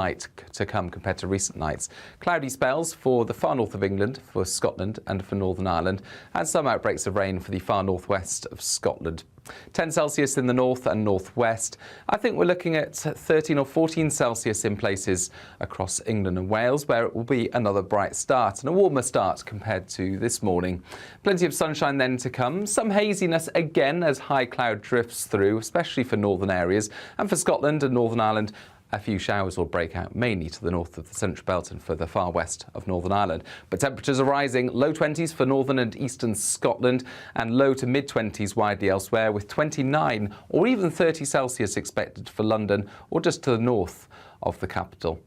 night to come compared to recent nights. Cloudy spells for the far north of England, for Scotland and for Northern Ireland, and some outbreaks of rain for the far northwest of Scotland. 10 Celsius in the north and northwest. I think we're looking at 13 or 14 Celsius in places across England and Wales, where it will be another bright start and a warmer start compared to this morning. Plenty of sunshine then to come. Some haziness again as high cloud drifts through, especially for northern areas, and for Scotland and Northern Ireland. A few showers will break out, mainly to the north of the Central Belt and for the far west of Northern Ireland. But temperatures are rising, low 20s for northern and eastern Scotland and low to mid-20s widely elsewhere, with 29 or even 30 Celsius expected for London or just to the north of the capital.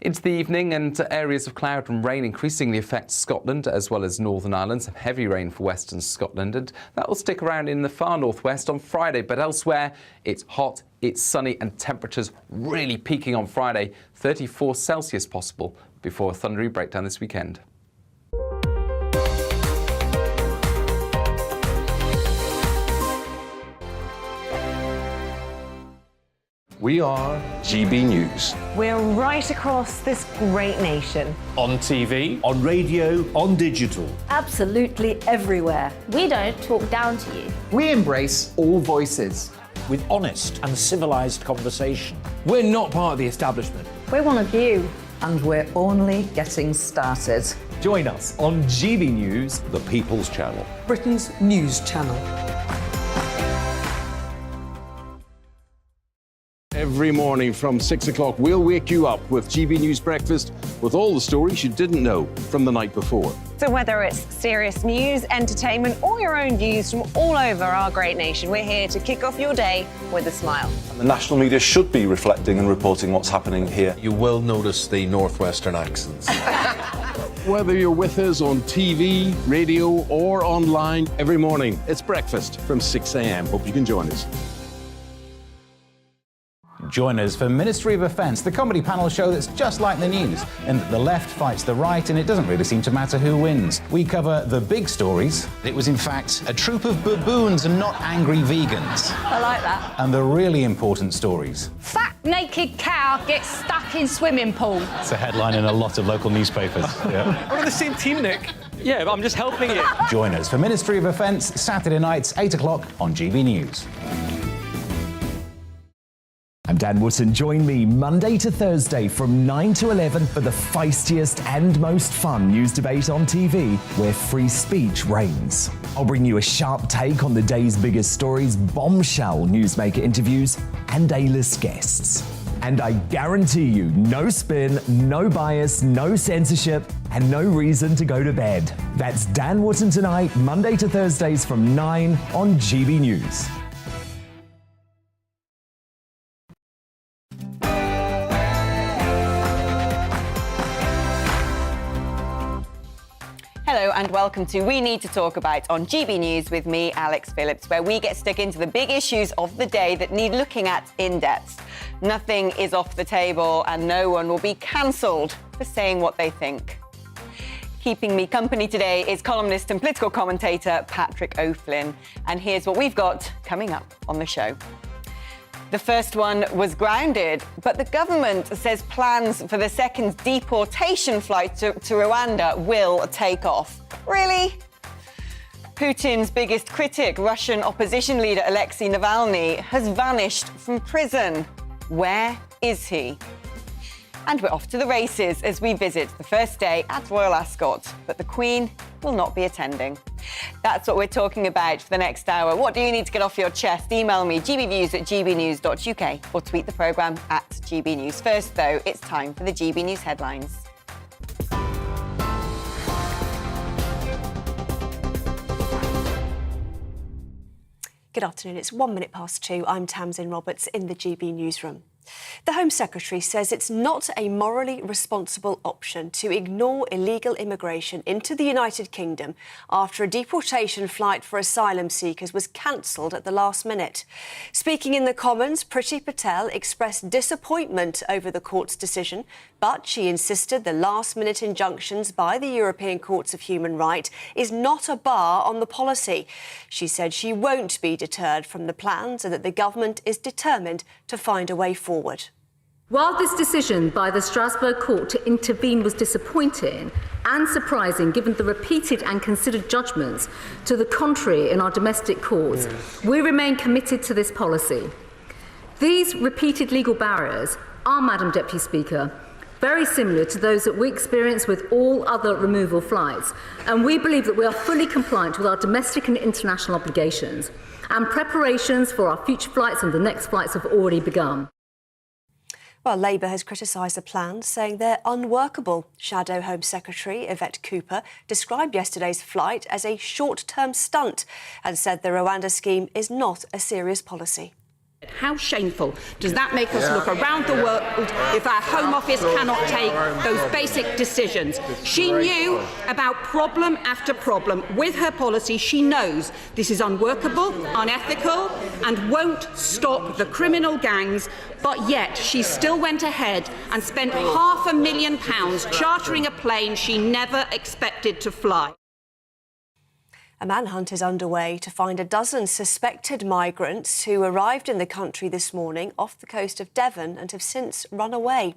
Into the evening, and areas of cloud and rain increasingly affect Scotland as well as Northern Ireland. Some heavy rain for western Scotland, and that will stick around in the far northwest on Friday. But elsewhere, it's hot, it's sunny, and temperatures really peaking on Friday. 34 Celsius possible before a thundery breakdown this weekend. We are GB News. We're right across this great nation. On TV, on radio, on digital. Absolutely everywhere. We don't talk down to you. We embrace all voices. With honest and civilised conversation. We're not part of the establishment. We're one of you. And we're only getting started. Join us on GB News, The People's Channel. Britain's news channel. Every morning from 6 o'clock, we'll wake you up with GB News Breakfast with all the stories you didn't know from the night before. So whether it's serious news, entertainment or your own views from all over our great nation, we're here to kick off your day with a smile. And the national media should be reflecting and reporting what's happening here. You will notice the northwestern accents. Whether you're with us on TV, radio or online, every morning it's breakfast from 6 a.m. Hope you can join us. Join us for Ministry of Offence, the comedy panel show that's just like the news, and the left fights the right, and it doesn't really seem to matter who wins. We cover the big stories. It was, in fact, a troop of baboons and not angry vegans. I like that. And the really important stories. Fat naked cow gets stuck in swimming pool. It's a headline in a lot of local newspapers. Yeah. We're on the same team, Nick. Yeah, but I'm just helping you. Join us for Ministry of Offence, Saturday nights, 8 o'clock on GB News. I'm Dan Wootton. Join me Monday to Thursday from 9 to 11 for the feistiest and most fun news debate on TV, where free speech reigns. I'll bring you a sharp take on the day's biggest stories, bombshell newsmaker interviews, and A-list guests. And I guarantee you, no spin, no bias, no censorship, and no reason to go to bed. That's Dan Wootton tonight, Monday to Thursdays from 9 on GB News. Hello and welcome to We Need to Talk About on GB News with me, Alex Phillips, where we get stuck into the big issues of the day that need looking at in depth. Nothing is off the table and no one will be cancelled for saying what they think. Keeping me company today is columnist and political commentator Patrick O'Flynn, and here's what we've got coming up on the show. The first one was grounded, but the government says plans for the second deportation flight to Rwanda will take off. Really? Putin's biggest critic, Russian opposition leader Alexei Navalny, has vanished from prison. Where is he? And we're off to the races as we visit the first day at Royal Ascot, but the Queen will not be attending. That's what we're talking about for the next hour. What do you need to get off your chest? Email me, gbviews@gbnews.uk, or tweet the programme at GB News. First, though, it's time for the GB News headlines. Good afternoon. It's 1 minute past 2. I'm Tamsin Roberts in the GB newsroom. The Home Secretary says it's not a morally responsible option to ignore illegal immigration into the United Kingdom after a deportation flight for asylum seekers was cancelled at the last minute. Speaking in the Commons, Priti Patel expressed disappointment over the court's decision, but she insisted the last-minute injunctions by the European Courts of Human Rights is not a bar on the policy. She said she won't be deterred from the plans and that the government is determined to find a way forward. While this decision by the Strasbourg court to intervene was disappointing and surprising given the repeated and considered judgments to the contrary in our domestic courts, we remain committed to this policy. These repeated legal barriers are, Madam Deputy Speaker, very similar to those that we experience with all other removal flights, and we believe that we are fully compliant with our domestic and international obligations, and preparations for our future flights and the next flights have already begun. Well, Labour has criticised the plans, saying they're unworkable. Shadow Home Secretary Yvette Cooper described yesterday's flight as a short-term stunt and said the Rwanda scheme is not a serious policy. How shameful does that make us look around the world if our Home Office cannot take those basic decisions? She knew about problem after problem. With her policy, she knows this is unworkable, unethical, and won't stop the criminal gangs, but yet she still went ahead and spent £500,000 chartering a plane she never expected to fly. A manhunt is underway to find a dozen suspected migrants who arrived in the country this morning off the coast of Devon and have since run away.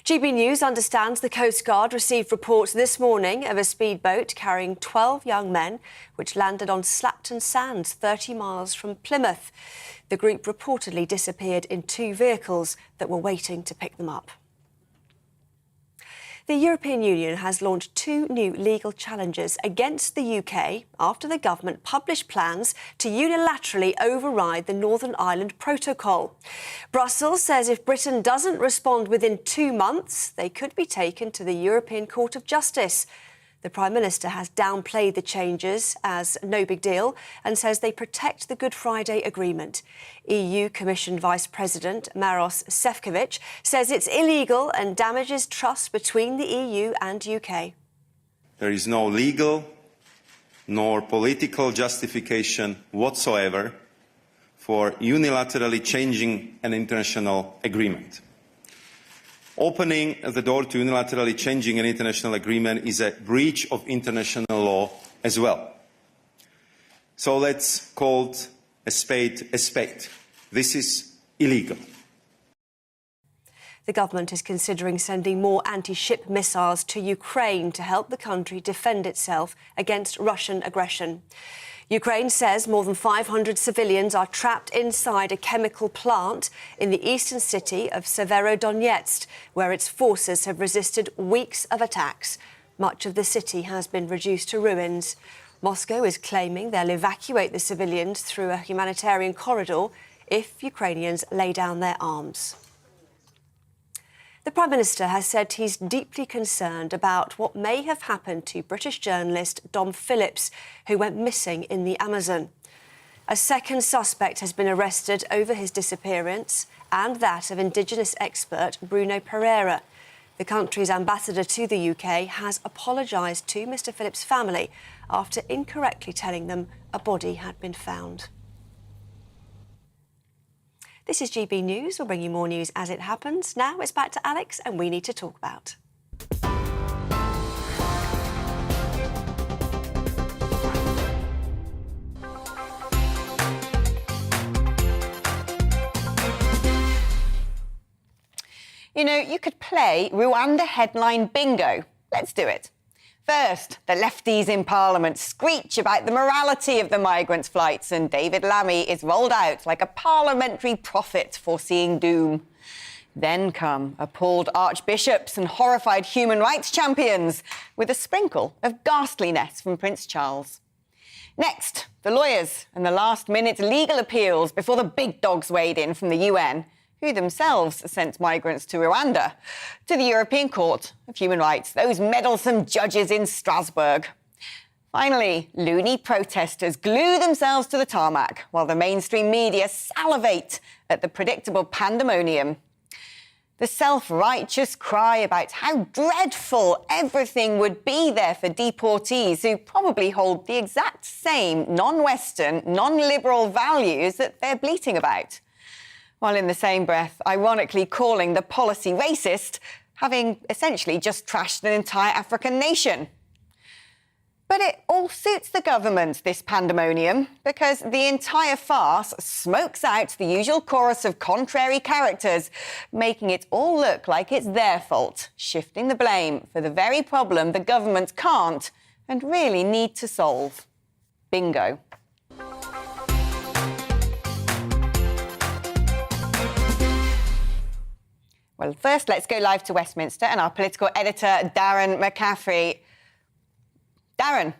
GB News understands the Coast Guard received reports this morning of a speedboat carrying 12 young men, which landed on Slapton Sands, 30 miles from Plymouth. The group reportedly disappeared in 2 vehicles that were waiting to pick them up. The European Union has launched 2 new legal challenges against the UK after the government published plans to unilaterally override the Northern Ireland Protocol. Brussels says if Britain doesn't respond within 2 months, they could be taken to the European Court of Justice. The Prime Minister has downplayed the changes as no big deal and says they protect the Good Friday Agreement. EU Commission Vice President Maros Sefcovic says it's illegal and damages trust between the EU and UK. There is no legal nor political justification whatsoever for unilaterally changing an international agreement. Opening the door to unilaterally changing an international agreement is a breach of international law as well. So let's call a spade a spade. This is illegal. The government is considering sending more anti-ship missiles to Ukraine to help the country defend itself against Russian aggression. Ukraine says more than 500 civilians are trapped inside a chemical plant in the eastern city of Severodonetsk, where its forces have resisted weeks of attacks. Much of the city has been reduced to ruins. Moscow is claiming they'll evacuate the civilians through a humanitarian corridor if Ukrainians lay down their arms. The Prime Minister has said he's deeply concerned about what may have happened to British journalist Dom Phillips, who went missing in the Amazon. A second suspect has been arrested over his disappearance and that of Indigenous expert Bruno Pereira. The country's ambassador to the UK has apologised to Mr Phillips' family after incorrectly telling them a body had been found. This is GB News. We'll bring you more news as it happens. Now it's back to Alex and We Need to Talk About. You know, you could play Rwanda headline bingo. Let's do it. First, the lefties in Parliament screech about the morality of the migrants' flights, and David Lammy is rolled out like a parliamentary prophet foreseeing doom. Then come appalled archbishops and horrified human rights champions, with a sprinkle of ghastliness from Prince Charles. Next, the lawyers and the last-minute legal appeals before the big dogs wade in from the UN, who themselves sent migrants to Rwanda, to the European Court of Human Rights, those meddlesome judges in Strasbourg. Finally, loony protesters glue themselves to the tarmac while the mainstream media salivate at the predictable pandemonium. The self-righteous cry about how dreadful everything would be there for deportees who probably hold the exact same non-Western, non-liberal values that they're bleating about, while in the same breath ironically calling the policy racist, having essentially just trashed an entire African nation. But it all suits the government, this pandemonium, because the entire farce smokes out the usual chorus of contrary characters, making it all look like it's their fault, shifting the blame for the very problem the government can't and really need to solve. Bingo. Well, first, let's go live to Westminster and our political editor, Darren McCaffrey. Darren.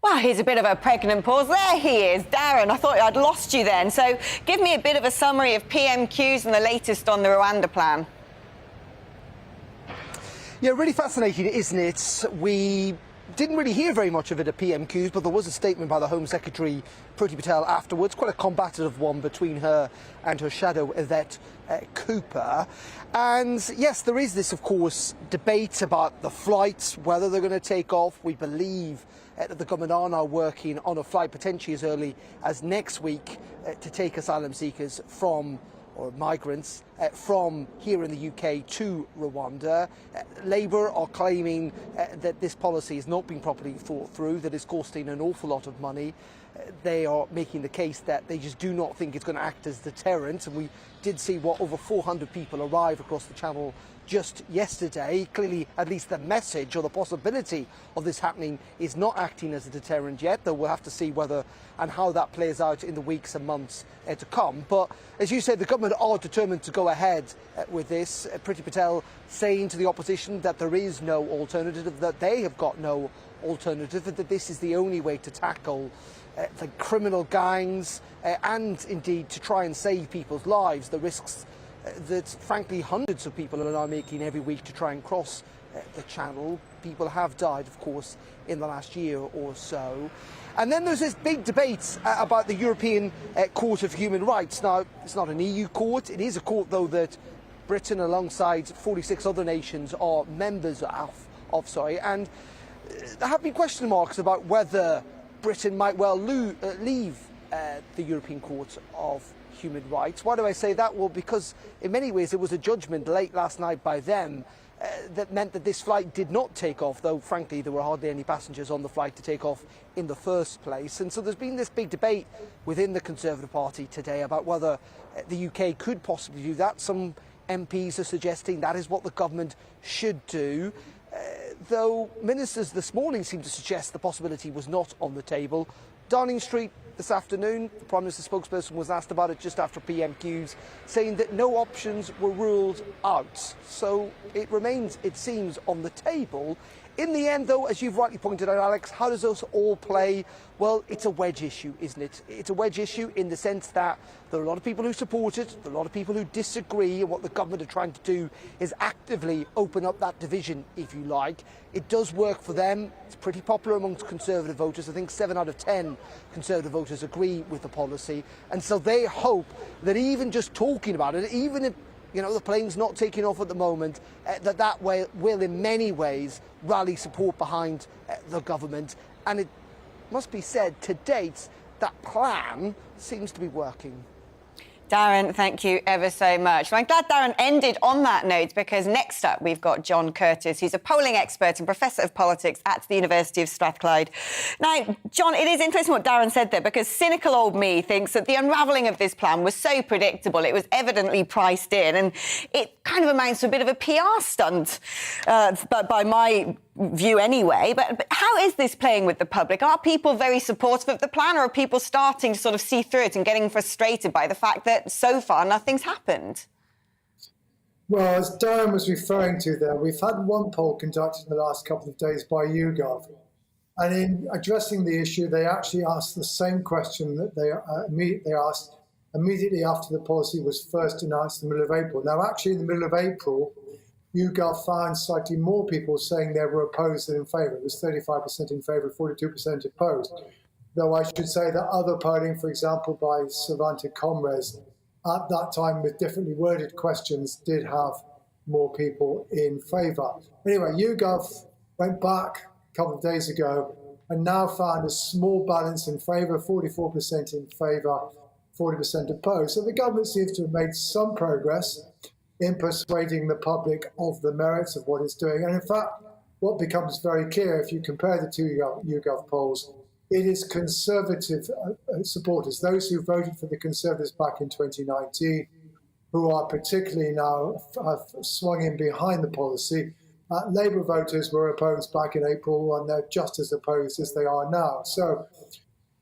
Well, here's a bit of a pregnant pause. There he is, Darren. I thought I'd lost you then. So give me a bit of a summary of PMQs and the latest on the Rwanda plan. Yeah, really fascinating, isn't it? We didn't really hear very much of it at PMQs, but there was a statement by the Home Secretary, Priti Patel, afterwards, quite a combative one between her and her shadow, Yvette Cooper. And yes, there is this, of course, debate about the flights, whether they're going to take off. We believe that the government are now working on a flight potentially as early as next week to take asylum seekers from, or migrants, from here in the UK to Rwanda. Labour are claiming that this policy has not been properly thought through, that it's costing an awful lot of money. They are making the case that they just do not think it's going to act as deterrent, and we did see over 400 people arrive across the Channel just yesterday. Clearly, at least the message or the possibility of this happening is not acting as a deterrent yet, though we'll have to see whether and how that plays out in the weeks and months to come. But as you said, the government are determined to go ahead with this. Priti Patel saying to the opposition that there is no alternative, that they have got no alternative, that this is the only way to tackle the criminal gangs and indeed to try and save people's lives, the risks that frankly hundreds of people are now making every week to try and cross the Channel. People have died, of course, in the last year or so. And then there's this big debate about the European Court of Human Rights. Now, it's not an EU court. It is a court, though, that Britain, alongside 46 other nations, are members of. And there have been question marks about whether Britain might well leave the European Court of Human Rights. Why do I say that? Well, because in many ways it was a judgment late last night by them that meant that this flight did not take off, though frankly there were hardly any passengers on the flight to take off in the first place. And so there's been this big debate within the Conservative Party today about whether the UK could possibly do that. Some MPs are suggesting that is what the government should do, though ministers this morning seem to suggest the possibility was not on the table. Downing Street this afternoon, the Prime Minister's spokesperson was asked about it just after PMQs, saying that no options were ruled out. So it remains, it seems, on the table. In the end, though, as you've rightly pointed out, Alex, how does this all play? Well, it's a wedge issue, isn't it? It's a wedge issue in the sense that there are a lot of people who support it, there are a lot of people who disagree, and what the government are trying to do is actively open up that division, if you like. It does work for them. It's pretty popular amongst Conservative voters. I think 7 out of 10 Conservative voters agree with the policy. And so they hope that even just talking about it, even if the plane's not taking off at the moment, that way will in many ways rally support behind the government. And it must be said, to date, that plan seems to be working. Darren, thank you ever so much. Well, I'm glad Darren ended on that note, because next up we've got John Curtis, who's a polling expert and Professor of Politics at the University of Strathclyde. Now, John, it is interesting what Darren said there, because cynical old me thinks that the unravelling of this plan was so predictable, it was evidently priced in, and it kind of amounts to a bit of a PR stunt, by my view anyway. But how is this playing with the public? Are people very supportive of the plan, or are people starting to sort of see through it and getting frustrated by the fact that so far nothing's happened? Well, as Darren was referring to there, we've had one poll conducted in the last couple of days by YouGov, and in addressing the issue, they actually asked the same question that they asked immediately after the policy was first announced in the middle of April. Now, actually, in the middle of April, YouGov found slightly more people saying they were opposed than in favour. It was 35% in favour, 42% opposed. Though I should say that other polling, for example, by Savanta Comres, at that time with differently worded questions, did have more people in favour. Anyway, YouGov went back a couple of days ago and now found a small balance in favour, 44% in favour, 40% opposed. So the government seems to have made some progress. in persuading the public of the merits of what it's doing. And in fact, what becomes very clear if you compare the two YouGov polls, it is Conservative supporters, those who voted for the Conservatives back in 2019, who are particularly now swung in behind the policy. Labour voters were opposed back in April, and they're just as opposed as they are now. So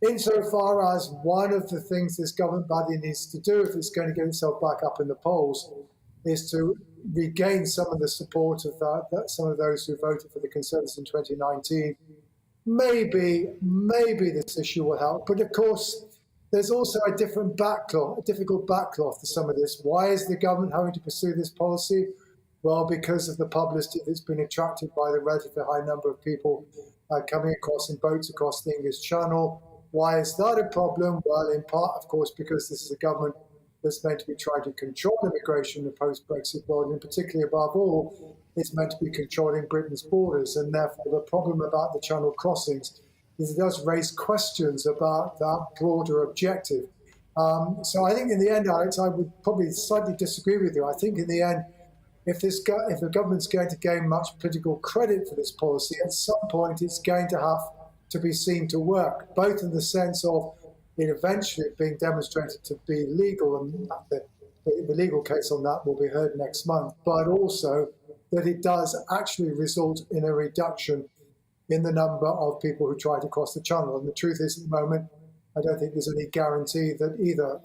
insofar as one of the things this government body needs to do, if it's going to get itself back up in the polls, is to regain some of the support of some of those who voted for the Conservatives in 2019. Maybe this issue will help. But of course, there's also a difficult backcloth to some of this. Why is the government having to pursue this policy? Well, because of the publicity that's been attracted by the relatively high number of people coming across in boats across the English Channel. Why is that a problem? Well, in part, of course, because this is a government that's meant to be trying to control immigration in the post-Brexit world, and particularly above all, it's meant to be controlling Britain's borders. And therefore, the problem about the Channel crossings is it does raise questions about that broader objective. So I think in the end, Alex, I would probably slightly disagree with you. I think in the end, if the government's going to gain much political credit for this policy, at some point it's going to have to be seen to work, both in the sense of it eventually being demonstrated to be legal, and the legal case on that will be heard next month, but also that it does actually result in a reduction in the number of people who try to cross the Channel. And the truth is, at the moment, I don't think there's any guarantee that either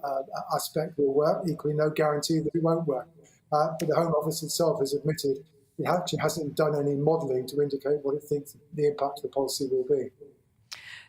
aspect will work, equally no guarantee that it won't work. But the Home Office itself has admitted it actually hasn't done any modelling to indicate what it thinks the impact of the policy will be.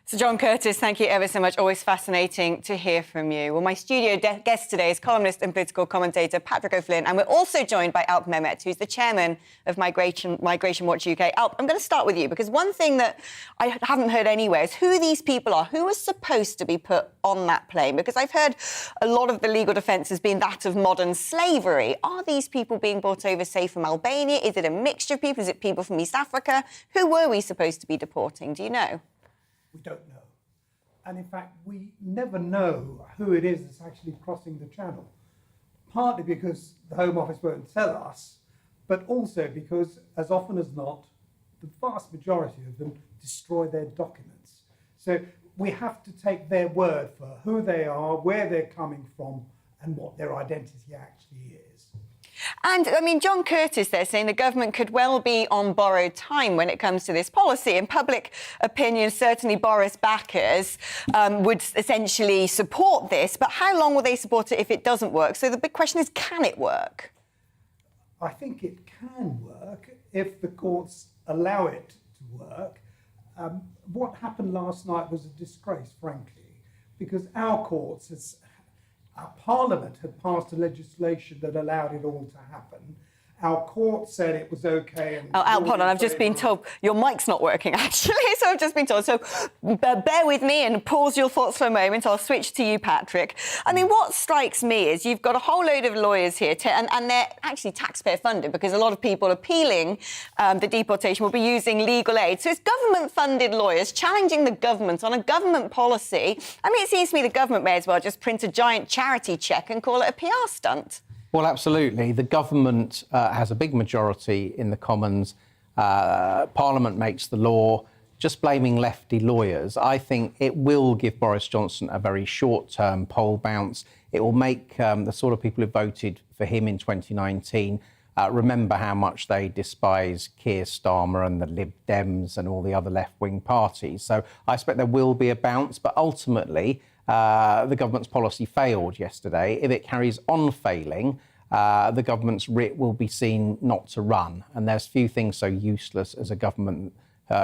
So, John Curtis, thank you ever so much. Always fascinating to hear from you. Well, my studio guest today is columnist and political commentator Patrick O'Flynn, and we're also joined by Alp Mehmet, who's the chairman of Migration Watch UK. Alp, I'm going to start with you, because one thing that I haven't heard anywhere is who these people are, who are supposed to be put on that plane, because I've heard a lot of the legal defence has been that of modern slavery. Are these people being brought over, say, from Albania? Is it a mixture of people? Is it people from East Africa? Who were we supposed to be deporting? Do you know? We don't know. And in fact, we never know who it is that's actually crossing the Channel. Partly because the Home Office won't tell us, but also because, as often as not, the vast majority of them destroy their documents. So we have to take their word for who they are, where they're coming from, and what their identity actually is. And, I mean, John Curtis there saying the government could well be on borrowed time when it comes to this policy. In public opinion, certainly Boris backers would essentially support this, but how long will they support it if it doesn't work? So the big question is, can it work? I think it can work if the courts allow it to work. What happened last night was a disgrace, frankly, because our courts, our Parliament had passed a legislation that allowed it all to happen. Our court said it was OK. And Alp, hold on, I've just been told your mic's not working, actually, so I've just been told. So bear with me and pause your thoughts for a moment. I'll switch to you, Patrick. I mean, what strikes me is you've got a whole load of lawyers here, and they're actually taxpayer-funded, because a lot of people appealing the deportation will be using legal aid. So it's government-funded lawyers challenging the government on a government policy. I mean, it seems to me the government may as well just print a giant charity cheque and call it a PR stunt. Well, absolutely. The government has a big majority in the Commons. Parliament makes the law. Just blaming lefty lawyers, I think it will give Boris Johnson a very short-term poll bounce. It will make the sort of people who voted for him in 2019 remember how much they despise Keir Starmer and the Lib Dems and all the other left-wing parties. So I expect there will be a bounce, but ultimately the government's policy failed yesterday. If it carries on failing, the government's writ will be seen not to run. And there's few things so useless as a government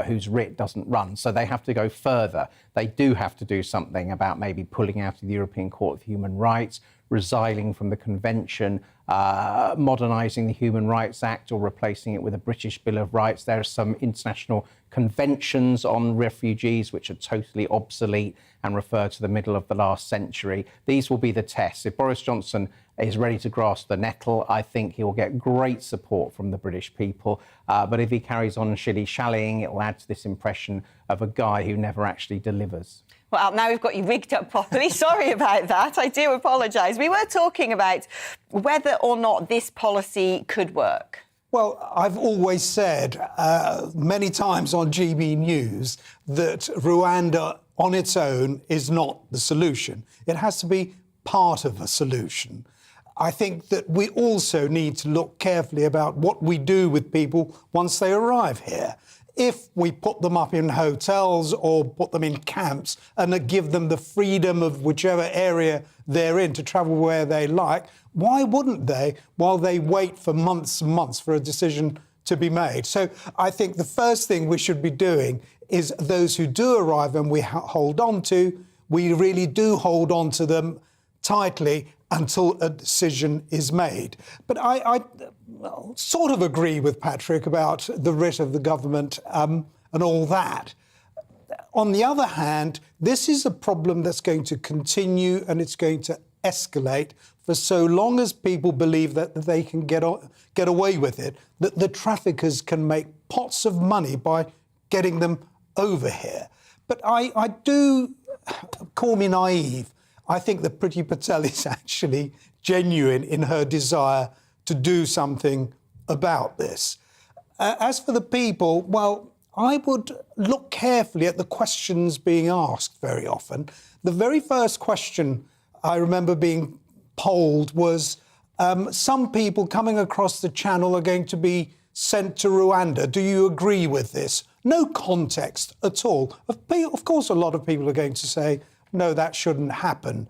whose writ doesn't run. So they have to go further. They do have to do something about maybe pulling out of the European Court of Human Rights, resigning from the Convention, modernising the Human Rights Act or replacing it with a British Bill of Rights. There are some international conventions on refugees which are totally obsolete and refer to the middle of the last century. These will be the tests. If Boris Johnson is ready to grasp the nettle, I think he will get great support from the British people. But if he carries on shilly-shallying, it will add to this impression of a guy who never actually delivers. Well, now we've got you rigged up properly. Sorry about that. I do apologise. We were talking about whether or not this policy could work. Well, I've always said many times on GB News that Rwanda on its own is not the solution. It has to be part of a solution. I think that we also need to look carefully about what we do with people once they arrive here. If we put them up in hotels or put them in camps and give them the freedom of whichever area they're in to travel where they like, why wouldn't they, while they wait for months and months for a decision to be made? So I think the first thing we should be doing is those who do arrive and we hold on to, we really do hold on to them tightly until a decision is made. But I sort of agree with Patrick about the writ of the government and all that. On the other hand, this is a problem that's going to continue and it's going to escalate for so long as people believe that they can get away with it, that the traffickers can make pots of money by getting them over here. But I do, call me naive, I think that Priti Patel is actually genuine in her desire to do something about this. As for the people, well, I would look carefully at the questions being asked very often. The very first question I remember being polled was, some people coming across the channel are going to be sent to Rwanda. Do you agree with this? No context at all. Of course, a lot of people are going to say, no, that shouldn't happen.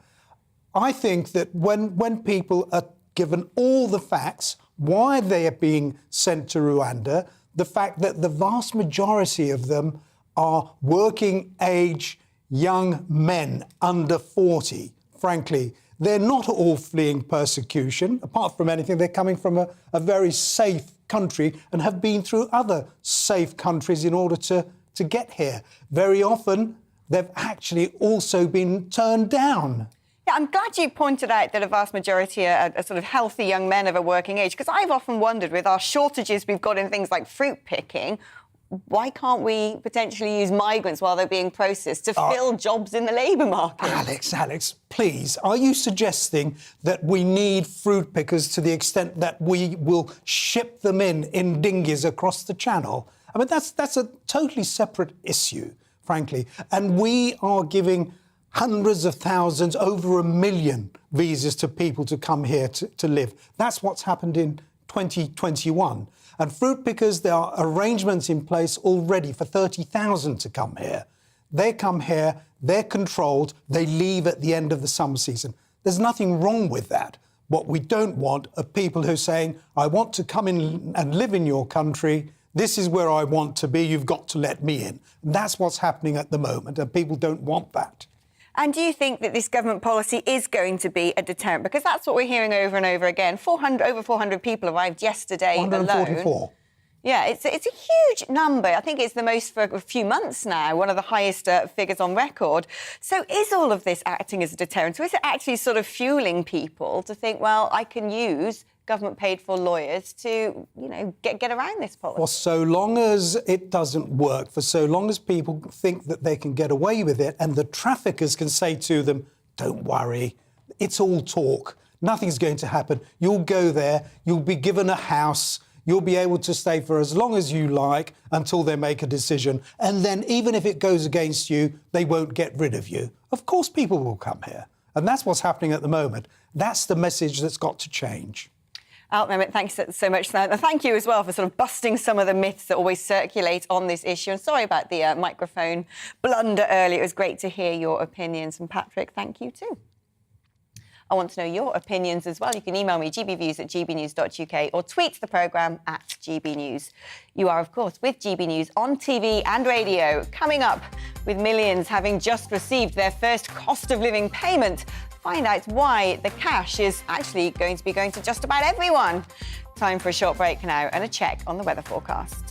I think that when people are given all the facts, why they are being sent to Rwanda, the fact that the vast majority of them are working age young men under 40, frankly, they're not all fleeing persecution. Apart from anything, they're coming from a very safe country and have been through other safe countries in order to get here. Very often, they've actually also been turned down. Yeah, I'm glad you pointed out that a vast majority are sort of healthy young men of a working age, because I've often wondered, with our shortages we've got in things like fruit picking, why can't we potentially use migrants while they're being processed to fill jobs in the labour market? Alex, please, are you suggesting that we need fruit pickers to the extent that we will ship them in dinghies across the channel? I mean, that's a totally separate issue, frankly. And we are giving hundreds of thousands, over 1 million visas to people to come here to live. That's what's happened in 2021. And fruit pickers, there are arrangements in place already for 30,000 to come here. They come here, they're controlled, they leave at the end of the summer season. There's nothing wrong with that. What we don't want are people who are saying, I want to come in and live in your country, this is where I want to be, you've got to let me in. And that's what's happening at the moment, and people don't want that. And do you think that this government policy is going to be a deterrent? Because that's what we're hearing over and over again. Over 400 people arrived yesterday 144. alone. Yeah, it's a huge number. I think it's the most for a few months now, one of the highest figures on record. So is all of this acting as a deterrent? So is it actually sort of fueling people to think, well, I can use government-paid-for lawyers to, get around this policy? For so long as it doesn't work, for so long as people think that they can get away with it, and the traffickers can say to them, don't worry, it's all talk, nothing's going to happen. You'll go there, you'll be given a house, you'll be able to stay for as long as you like until they make a decision. And then even if it goes against you, they won't get rid of you. Of course people will come here. And that's what's happening at the moment. That's the message that's got to change. Mehmet, thanks so much for that. And thank you as well for sort of busting some of the myths that always circulate on this issue. And sorry about the microphone blunder earlier. It was great to hear your opinions. And Patrick, thank you too. I want to know your opinions as well. You can email me, gbviews@gbnews.uk, or tweet the programme @GBNews. You are, of course, with GB News on TV and radio. Coming up, with millions having just received their first cost of living payment, find out why the cash is actually going to be going to just about everyone. Time for a short break now and a check on the weather forecast.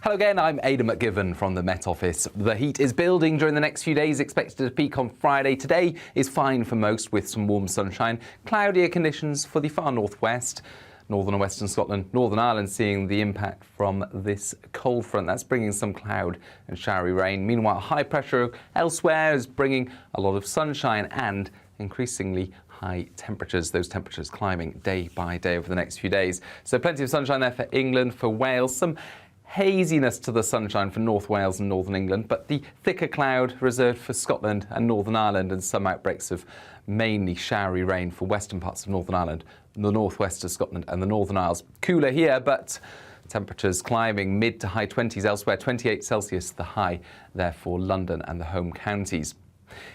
Hello again, I'm Aidan McGivern from the Met Office. The heat is building during the next few days, expected to peak on Friday. Today is fine for most with some warm sunshine. Cloudier conditions for the far northwest. Northern and Western Scotland, Northern Ireland seeing the impact from this cold front. That's bringing some cloud and showery rain. Meanwhile, high pressure elsewhere is bringing a lot of sunshine and increasingly high temperatures, those temperatures climbing day by day over the next few days. So plenty of sunshine there for England, for Wales, some haziness to the sunshine for North Wales and Northern England, but the thicker cloud reserved for Scotland and Northern Ireland, and some outbreaks of mainly showery rain for western parts of Northern Ireland, the northwest of Scotland and the Northern Isles. Cooler here, but temperatures climbing mid to high 20s elsewhere, 28 Celsius the high there for London and the home counties.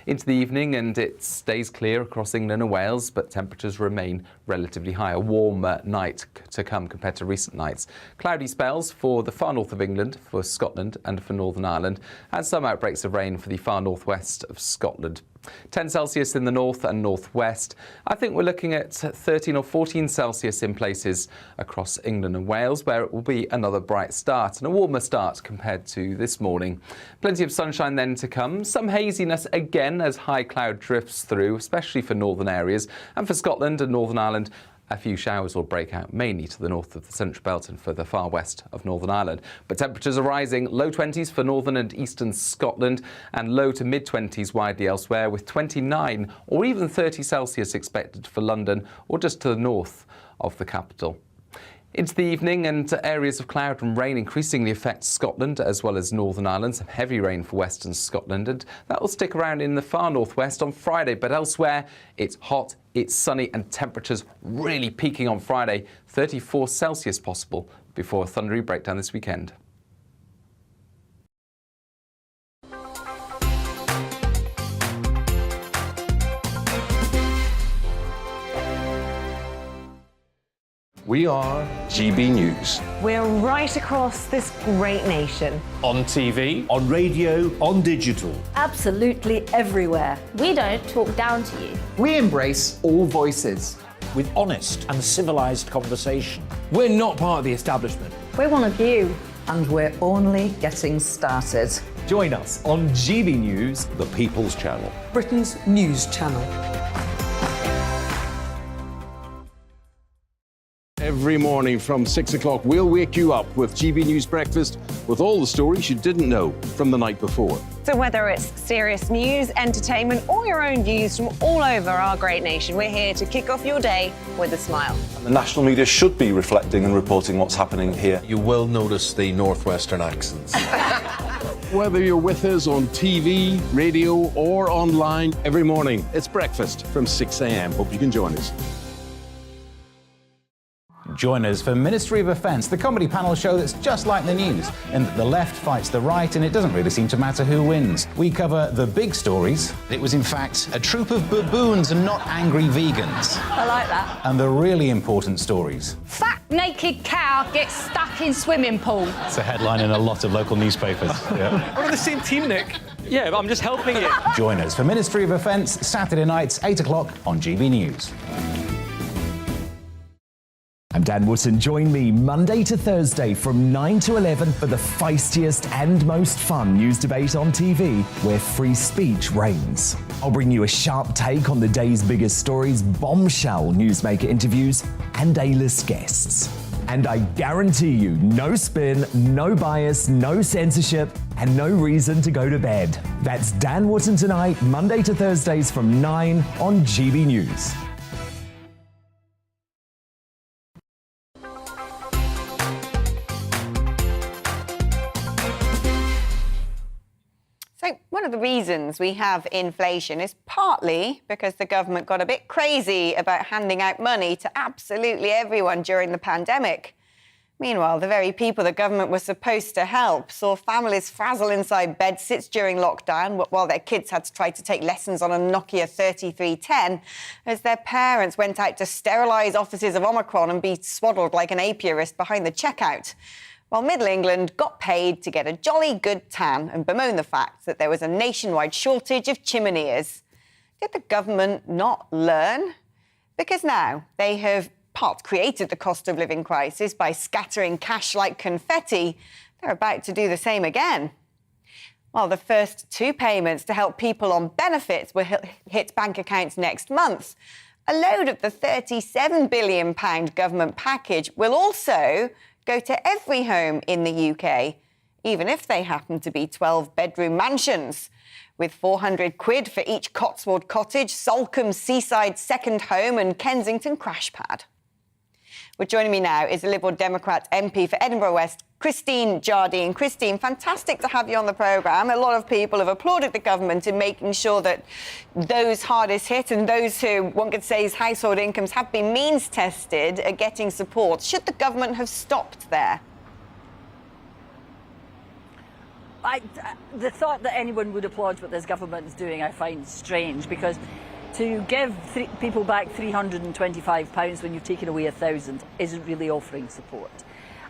Into the evening, and it stays clear across England and Wales, but temperatures remain relatively high. A warmer night to come compared to recent nights. Cloudy spells for the far north of England, for Scotland and for Northern Ireland, and some outbreaks of rain for the far northwest of Scotland. 10 Celsius in the north and northwest. I think we're looking at 13 or 14 Celsius in places across England and Wales, where it will be another bright start and a warmer start compared to this morning. Plenty of sunshine then to come. Some haziness again as high cloud drifts through, especially for northern areas, and for Scotland and Northern Ireland. A few showers will break out, mainly to the north of the Central Belt and for the far west of Northern Ireland. But temperatures are rising, low 20s for northern and eastern Scotland and low to mid-20s widely elsewhere, with 29 or even 30 Celsius expected for London or just to the north of the capital. Into the evening, and areas of cloud and rain increasingly affect Scotland as well as Northern Ireland. Some heavy rain for western Scotland, and that will stick around in the far northwest on Friday. But elsewhere, it's hot, it's sunny, and temperatures really peaking on Friday. 34 Celsius possible before a thundery breakdown this weekend. We are GB News. We're right across this great nation. On TV, on radio, on digital. Absolutely everywhere. We don't talk down to you. We embrace all voices. With honest and civilised conversation. We're not part of the establishment. We're one of you. And we're only getting started. Join us on GB News, the People's Channel. Britain's news channel. Every morning from 6 o'clock, we'll wake you up with GB News Breakfast with all the stories you didn't know from the night before. So whether it's serious news, entertainment, or your own views from all over our great nation, we're here to kick off your day with a smile. And the national media should be reflecting and reporting what's happening here. You will notice the northwestern accents. Whether you're with us on TV, radio, or online, every morning, it's breakfast from 6 a.m. Hope you can join us. Join us for Ministry of Defence, the comedy panel show that's just like the news, in that the left fights the right and it doesn't really seem to matter who wins. We cover the big stories. It was in fact a troop of baboons and not angry vegans. I like that. And the really important stories. Fat naked cow gets stuck in swimming pool. It's a headline in a lot of local newspapers. Yeah. We're on the same team, Nick. Yeah, but I'm just helping you. Join us for Ministry of Defence, Saturday nights, 8 o'clock on GB News. I'm Dan Wootton. Join me Monday to Thursday from 9 to 11 for the feistiest and most fun news debate on TV, where free speech reigns. I'll bring you a sharp take on the day's biggest stories, bombshell newsmaker interviews, and A-list guests. And I guarantee you, no spin, no bias, no censorship, and no reason to go to bed. That's Dan Wootton tonight, Monday to Thursdays from 9 on GB News. So one of the reasons we have inflation is partly because the government got a bit crazy about handing out money to absolutely everyone during the pandemic. Meanwhile, the very people the government was supposed to help saw families frazzle inside bedsits during lockdown while their kids had to try to take lessons on a Nokia 3310 as their parents went out to sterilise offices of Omicron and be swaddled like an apiarist behind the checkout. While Middle England got paid to get a jolly good tan and bemoan the fact that there was a nationwide shortage of chimeneas. Did the government not learn? Because now they have part created the cost of living crisis by scattering cash like confetti. They're about to do the same again. While the first two payments to help people on benefits will hit bank accounts next month, A load of the £37 billion government package will also go to every home in the UK, even if they happen to be 12-bedroom mansions, with £400 for each Cotswold cottage, Salcombe seaside second home and Kensington crash pad. Well, joining me now is the Liberal Democrat MP for Edinburgh West, Christine Jardine. Christine, fantastic to have you on the programme. A lot of people have applauded the government in making sure that those hardest hit and those who, one could say, household incomes have been means tested are getting support. Should the government have stopped there? The thought that anyone would applaud what this government is doing, I find strange, because to give people back £325 when you've taken away £1,000 isn't really offering support.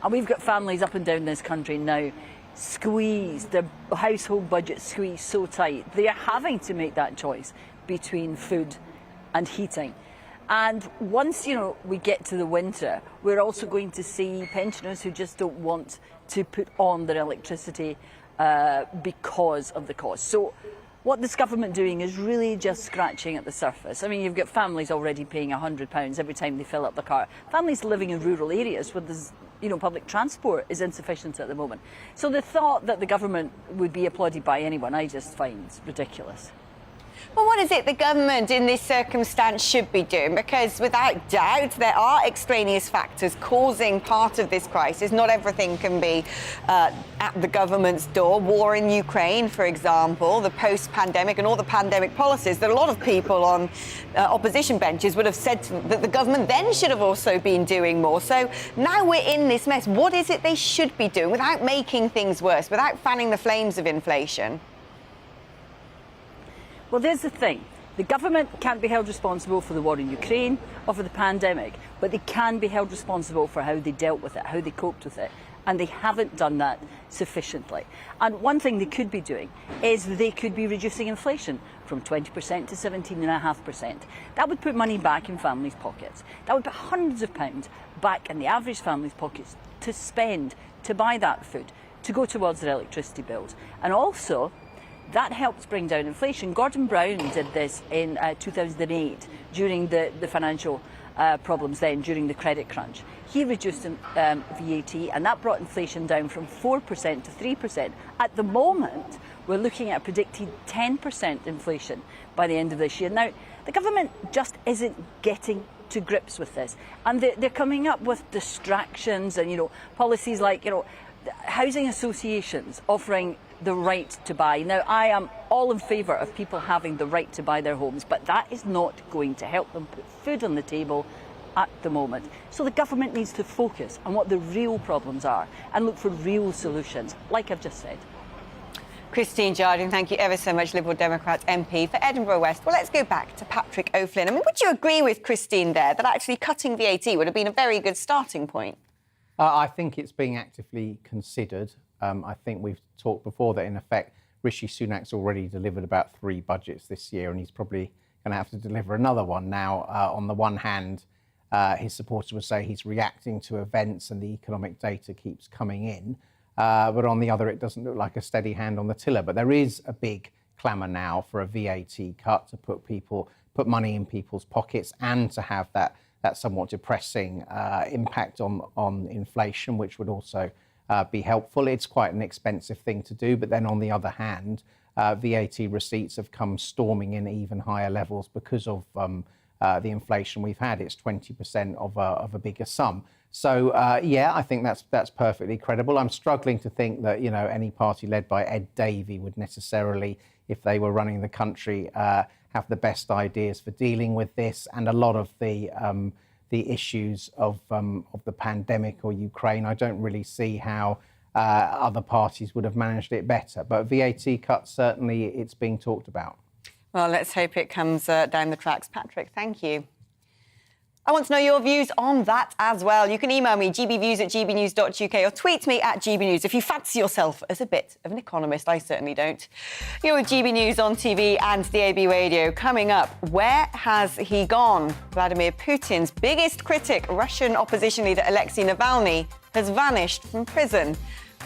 And we've got families up and down this country now squeezed, their household budget squeezed so tight, they are having to make that choice between food and heating. And once, we get to the winter, we're also going to see pensioners who just don't want to put on their electricity because of the cost. So what this government doing is really just scratching at the surface. I mean, you've got families already paying £100 every time they fill up the car. Families living in rural areas where there's, public transport is insufficient at the moment. So the thought that the government would be applauded by anyone, I just find ridiculous. Well, what is it the government in this circumstance should be doing? Because without doubt, there are extraneous factors causing part of this crisis. Not everything can be at the government's door. War in Ukraine, for example, the post-pandemic and all the pandemic policies that a lot of people on opposition benches would have said that the government then should have also been doing more. So now we're in this mess. What is it they should be doing without making things worse, without fanning the flames of inflation? Well, there's the thing. The government can't be held responsible for the war in Ukraine or for the pandemic, but they can be held responsible for how they dealt with it, how they coped with it, and they haven't done that sufficiently. And one thing they could be doing is they could be reducing inflation from 20% to 17.5%. That would put money back in families' pockets. That would put hundreds of pounds back in the average family's pockets to spend, to buy that food, to go towards their electricity bills. And also, that helps bring down inflation. Gordon Brown did this in 2008 during the financial problems then, during the credit crunch. He reduced VAT and that brought inflation down from 4% to 3%. At the moment, we're looking at a predicted 10% inflation by the end of this year. Now, the government just isn't getting to grips with this. And they're coming up with distractions and, policies like, housing associations offering the right to buy. Now, I am all in favour of people having the right to buy their homes, but that is not going to help them put food on the table at the moment. So the government needs to focus on what the real problems are and look for real solutions, like I've just said. Christine Jardine, thank you ever so much, Liberal Democrat MP for Edinburgh West. Well, let's go back to Patrick O'Flynn. I mean, would you agree with Christine there that actually cutting VAT would have been a very good starting point? I think it's being actively considered. I think we've talked before that, in effect, Rishi Sunak's already delivered about 3 budgets this year, and he's probably going to have to deliver another one now. On the one hand, his supporters would say he's reacting to events and the economic data keeps coming in. But on the other, it doesn't look like a steady hand on the tiller. But there is a big clamour now for a VAT cut to put money in people's pockets and to have that somewhat depressing impact on inflation, which would also be helpful. It's quite an expensive thing to do. But then on the other hand, VAT receipts have come storming in even higher levels because of the inflation we've had. It's 20% of a bigger sum. So, I think that's perfectly credible. I'm struggling to think that, any party led by Ed Davey would necessarily, if they were running the country, have the best ideas for dealing with this. And a lot of the issues of the pandemic or Ukraine, I don't really see how other parties would have managed it better. But VAT cuts, certainly it's being talked about. Well, let's hope it comes down the tracks. Patrick, thank you. I want to know your views on that as well. You can email me, gbviews@gbnews.uk, or tweet me at gbnews if you fancy yourself as a bit of an economist. I certainly don't. You're with GB News on TV and DAB Radio. Coming up, where has he gone? Vladimir Putin's biggest critic, Russian opposition leader Alexei Navalny, has vanished from prison.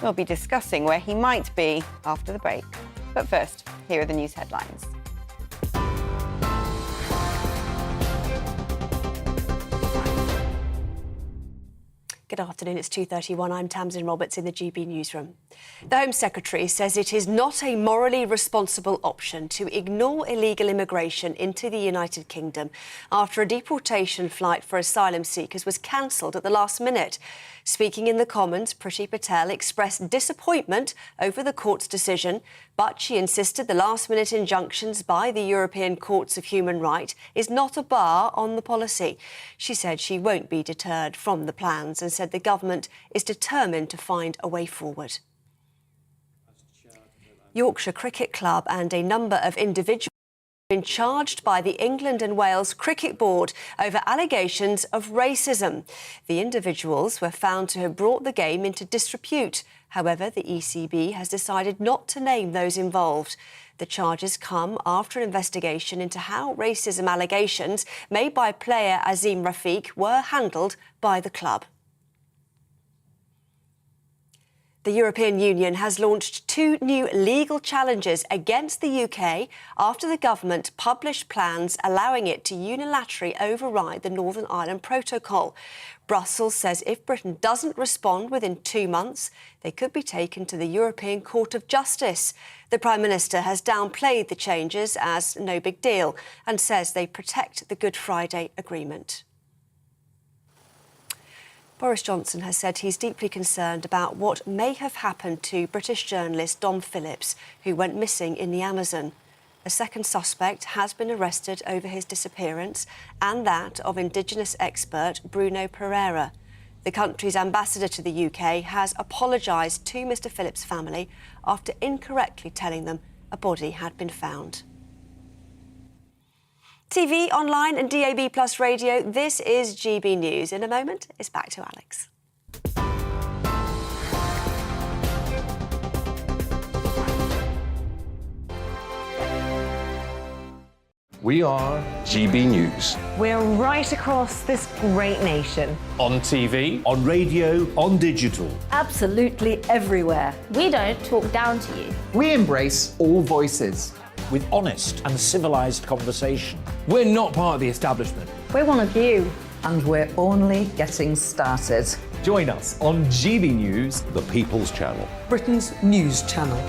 We'll be discussing where he might be after the break. But first, here are the news headlines. Good afternoon, it's 2:31. I'm Tamsin Roberts in the GB newsroom. The Home Secretary says it is not a morally responsible option to ignore illegal immigration into the United Kingdom after a deportation flight for asylum seekers was cancelled at the last minute. Speaking in the Commons, Priti Patel expressed disappointment over the court's decision, but she insisted the last-minute injunctions by the European Courts of Human Rights is not a bar on the policy. She said she won't be deterred from the plans and said the government is determined to find a way forward. Yorkshire Cricket Club and a number of individuals been charged by the England and Wales Cricket Board over allegations of racism. The individuals were found to have brought the game into disrepute. However, the ECB has decided not to name those involved. The charges come after an investigation into how racism allegations made by player Azim Rafiq were handled by the club. The European Union has launched 2 new legal challenges against the UK after the government published plans allowing it to unilaterally override the Northern Ireland Protocol. Brussels says if Britain doesn't respond within 2 months, they could be taken to the European Court of Justice. The Prime Minister has downplayed the changes as no big deal and says they protect the Good Friday Agreement. Boris Johnson has said he's deeply concerned about what may have happened to British journalist Dom Phillips, who went missing in the Amazon. A second suspect has been arrested over his disappearance and that of Indigenous expert Bruno Pereira. The country's ambassador to the UK has apologised to Mr Phillips' family after incorrectly telling them a body had been found. TV, online and DAB+ radio, this is GB News. In a moment, it's back to Alex. We are GB News. We're right across this great nation. On TV, on radio, on digital. Absolutely everywhere. We don't talk down to you. We embrace all voices. With honest and civilised conversation. we're not part of the establishment. We're one of you. And we're only getting started. Join us on GB News, The People's Channel. Britain's news channel.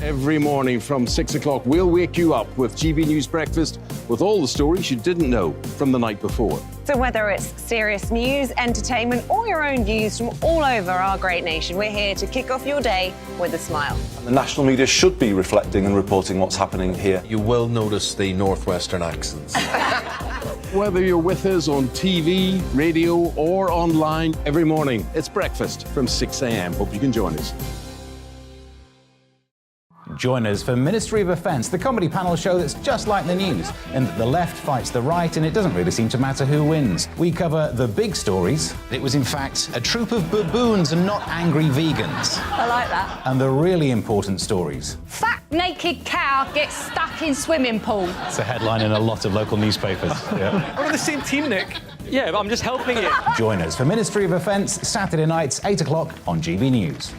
Every morning from 6 o'clock, we'll wake you up with GB News Breakfast with all the stories you didn't know from the night before. So whether it's serious news, entertainment, or your own views from all over our great nation, we're here to kick off your day with a smile. And the national media should be reflecting and reporting what's happening here. You will notice the northwestern accents. Whether you're with us on TV, radio, or online, every morning, it's breakfast from 6 a.m. Hope you can join us. Join us for Ministry of Defence, the comedy panel show that's just like the news, in that the left fights the right and it doesn't really seem to matter who wins. We cover the big stories. It was in fact a troop of baboons and not angry vegans. I like that. And the really important stories. Fat naked cow gets stuck in swimming pool. It's a headline in a lot of local newspapers. Yeah. We're on the same team, Nick. Yeah, but I'm just helping you. Join us for Ministry of Defence, Saturday nights, 8 o'clock on GB News.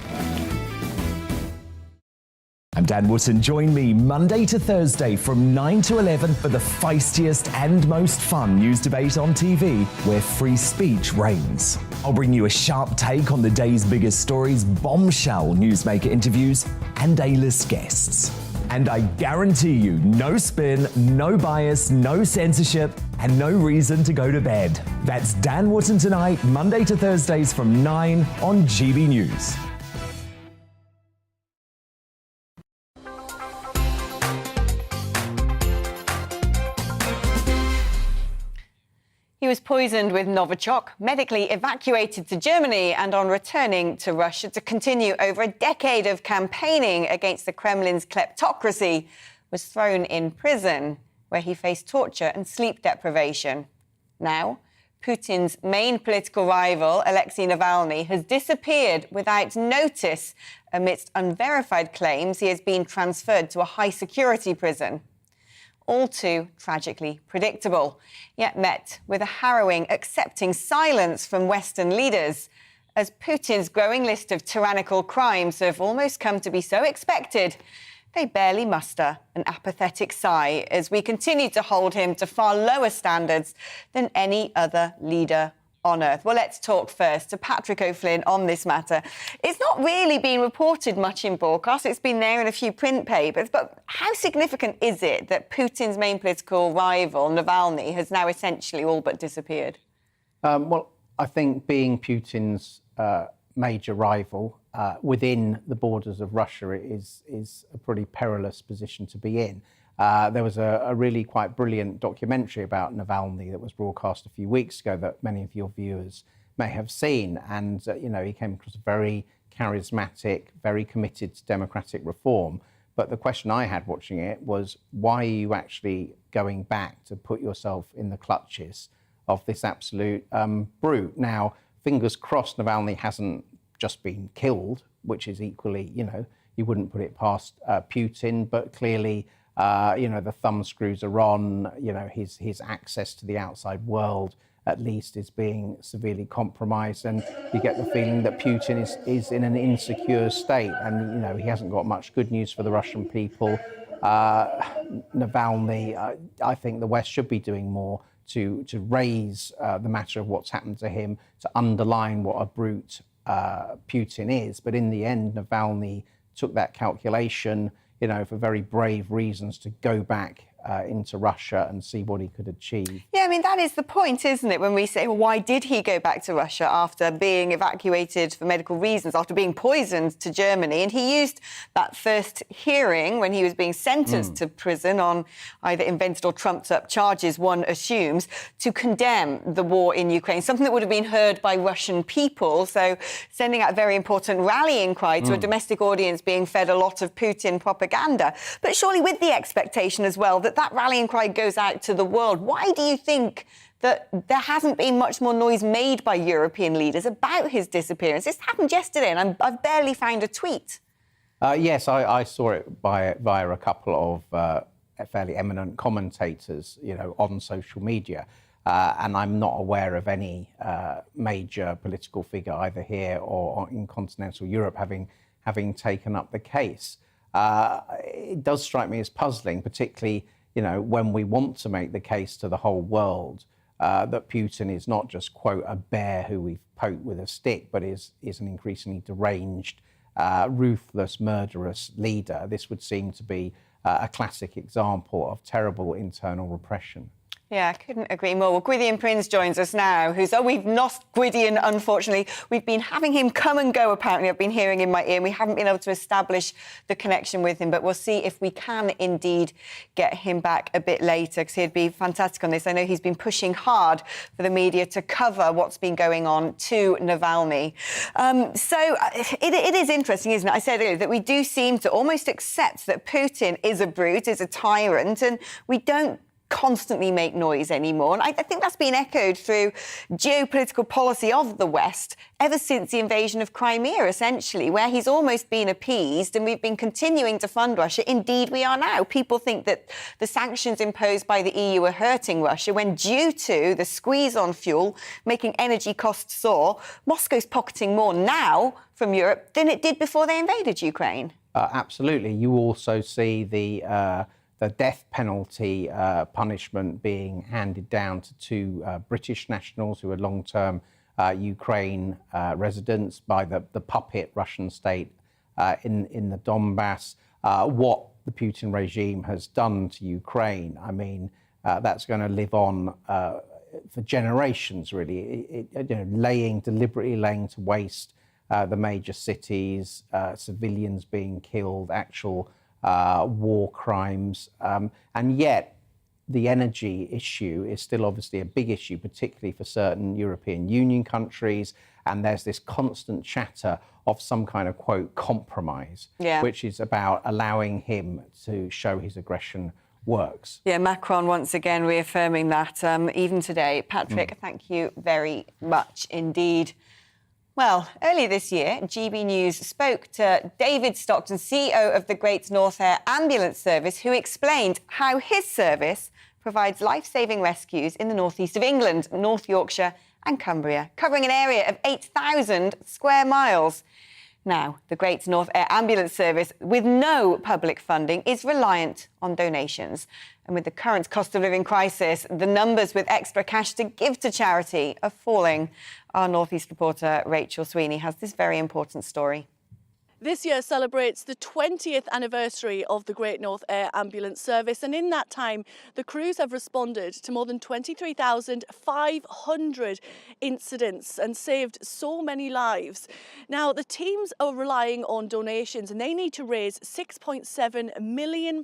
I'm Dan Wootton. Join me Monday to Thursday from 9 to 11 for the feistiest and most fun news debate on TV, where free speech reigns. I'll bring you a sharp take on the day's biggest stories, bombshell newsmaker interviews, and A-list guests. And I guarantee you, no spin, no bias, no censorship, and no reason to go to bed. That's Dan Wootton tonight, Monday to Thursdays from 9 on GB News. He was poisoned with Novichok, medically evacuated to Germany and on returning to Russia to continue over a decade of campaigning against the Kremlin's kleptocracy, was thrown in prison, where he faced torture and sleep deprivation. Now, Putin's main political rival, Alexei Navalny, has disappeared without notice amidst unverified claims he has been transferred to a high-security prison. All too tragically predictable, yet met with a harrowing, accepting silence from Western leaders, as Putin's growing list of tyrannical crimes have almost come to be so expected they barely muster an apathetic sigh as we continue to hold him to far lower standards than any other leader on earth. Well, let's talk first to Patrick O'Flynn on this matter. It's not really been reported much in broadcast. It's been there in a few print papers. But how significant is it that Putin's main political rival, Navalny, has now essentially all but disappeared? Well, I think being Putin's major rival within the borders of Russia is a pretty perilous position to be in. There was a really quite brilliant documentary about Navalny that was broadcast a few weeks ago that many of your viewers may have seen. And, he came across very charismatic, very committed to democratic reform. But the question I had watching it was, why are you actually going back to put yourself in the clutches of this absolute brute? Now, fingers crossed Navalny hasn't just been killed, which is equally, you wouldn't put it past Putin, but clearly, the thumb screws are on, his access to the outside world at least is being severely compromised. And you get the feeling that Putin is in an insecure state and, he hasn't got much good news for the Russian people. Navalny, I think the West should be doing more to raise the matter of what's happened to him, to underline what a brute Putin is. But in the end, Navalny took that calculation, for very brave reasons, to go back into Russia and see what he could achieve. Yeah, I mean, that is the point, isn't it? When we say, well, why did he go back to Russia after being evacuated for medical reasons, after being poisoned to Germany? And he used that first hearing when he was being sentenced to prison on either invented or trumped-up charges, one assumes, to condemn the war in Ukraine, something that would have been heard by Russian people. So sending out a very important rallying cry to a domestic audience being fed a lot of Putin propaganda. But surely with the expectation as well that rallying cry goes out to the world. Why do you think that there hasn't been much more noise made by European leaders about his disappearance? This happened yesterday, and I've barely found a tweet. Yes, I saw it via a couple of fairly eminent commentators, on social media. And I'm not aware of any major political figure either here or in continental Europe having taken up the case. It does strike me as puzzling, particularly when we want to make the case to the whole world that Putin is not just, quote, a bear who we've poked with a stick, but is an increasingly deranged, ruthless, murderous leader. This would seem to be a classic example of terrible internal repression. Yeah, I couldn't agree more. Well, Gwydion Prince joins us now, we've lost Gwydion, unfortunately. We've been having him come and go, apparently. I've been hearing in my ear, and we haven't been able to establish the connection with him, but we'll see if we can indeed get him back a bit later, because he'd be fantastic on this. I know he's been pushing hard for the media to cover what's been going on to Navalny. So it is interesting, isn't it? I said earlier that we do seem to almost accept that Putin is a brute, is a tyrant, and we don't constantly make noise anymore. And I think that's been echoed through geopolitical policy of the West ever since the invasion of Crimea, essentially, where he's almost been appeased and we've been continuing to fund Russia. Indeed, we are now. People think that the sanctions imposed by the EU are hurting Russia when, due to the squeeze on fuel, making energy costs soar, Moscow's pocketing more now from Europe than it did before they invaded Ukraine. Absolutely. You also see the death penalty punishment being handed down to two British nationals who are long-term Ukraine residents by the puppet Russian state in the Donbass. What the Putin regime has done to Ukraine, I mean, that's going to live on for generations, really. Deliberately laying to waste the major cities, civilians being killed, actual war crimes, and yet the energy issue is still obviously a big issue, particularly for certain European Union countries, and there's this constant chatter of some kind of, quote, compromise, which is about allowing him to show his aggression works. Yeah, Macron once again reaffirming that even today. Patrick, thank you very much indeed. Well, earlier this year, GB News spoke to David Stockton, CEO of the Great North Air Ambulance Service, who explained how his service provides life-saving rescues in the northeast of England, North Yorkshire and Cumbria, covering an area of 8,000 square miles. Now, the Great North Air Ambulance Service, with no public funding, is reliant on donations. And with the current cost of living crisis, the numbers with extra cash to give to charity are falling. Our North East reporter, Rachel Sweeney, has this very important story. This year celebrates the 20th anniversary of the Great North Air Ambulance Service, and in that time the crews have responded to more than 23,500 incidents and saved so many lives. Now, the teams are relying on donations and they need to raise £6.7 million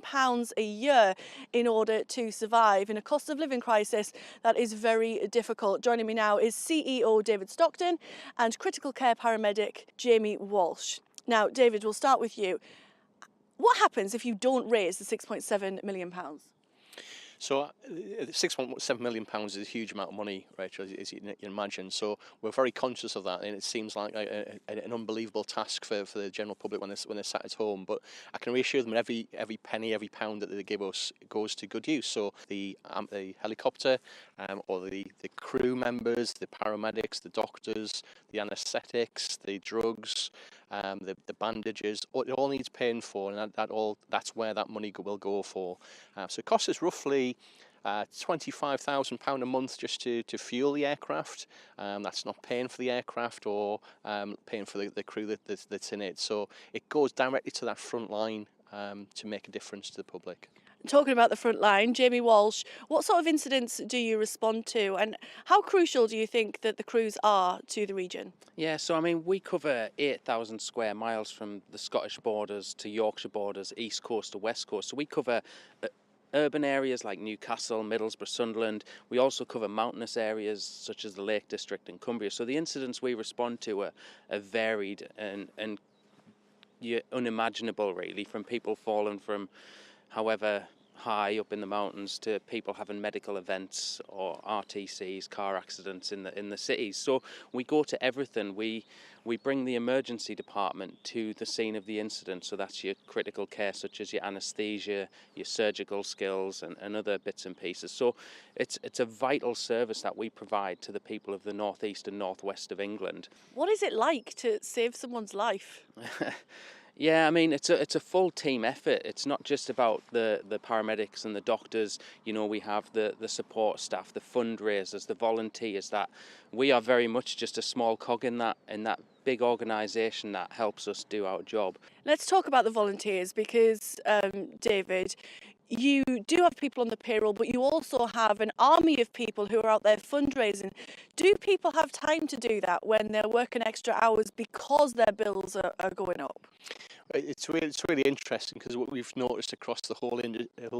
a year in order to survive in a cost of living crisis that is very difficult. Joining me now is CEO David Stockton and critical care paramedic Jamie Walsh. Now, David, we'll start with you. What happens if you don't raise the £6.7 million? So £6.7 million is a huge amount of money, Rachel, as you can imagine. So we're very conscious of that, and it seems like an unbelievable task for the general public when they're sat at home. But I can reassure them that every penny, every pound that they give us goes to good use. So the helicopter, or the crew members, the paramedics, the doctors, the anaesthetics, the drugs, the bandages, it all needs paying for, and that's where that money will go for. So it costs us roughly £25,000 a month just to fuel the aircraft. That's not paying for the aircraft or paying for the crew that's in it. So it goes directly to that front line to make a difference to the public. Talking about the front line, Jamie Walsh, what sort of incidents do you respond to, and how crucial do you think that the crews are to the region? Yeah, so I mean, we cover 8,000 square miles from the Scottish borders to Yorkshire borders, east coast to west coast. So we cover urban areas like Newcastle, Middlesbrough, Sunderland. We also cover mountainous areas such as the Lake District and Cumbria. So the incidents we respond to are varied and unimaginable, really, from people falling from however high up in the mountains to people having medical events or RTCs, car accidents in the cities. So we go to everything. We bring the emergency department to the scene of the incident. So that's your critical care, such as your anaesthesia, your surgical skills, and other bits and pieces. So it's a vital service that we provide to the people of the northeast and northwest of England. What is it like to save someone's life? Yeah, I mean, it's a full team effort. It's not just about the paramedics and the doctors. You know, we have the support staff, the fundraisers, the volunteers. That we are very much just a small cog in that big organisation that helps us do our job. Let's talk about the volunteers because, David, you do have people on the payroll, but you also have an army of people who are out there fundraising. Do people have time to do that when they're working extra hours because their bills are going up? It's really interesting because what we've noticed across the whole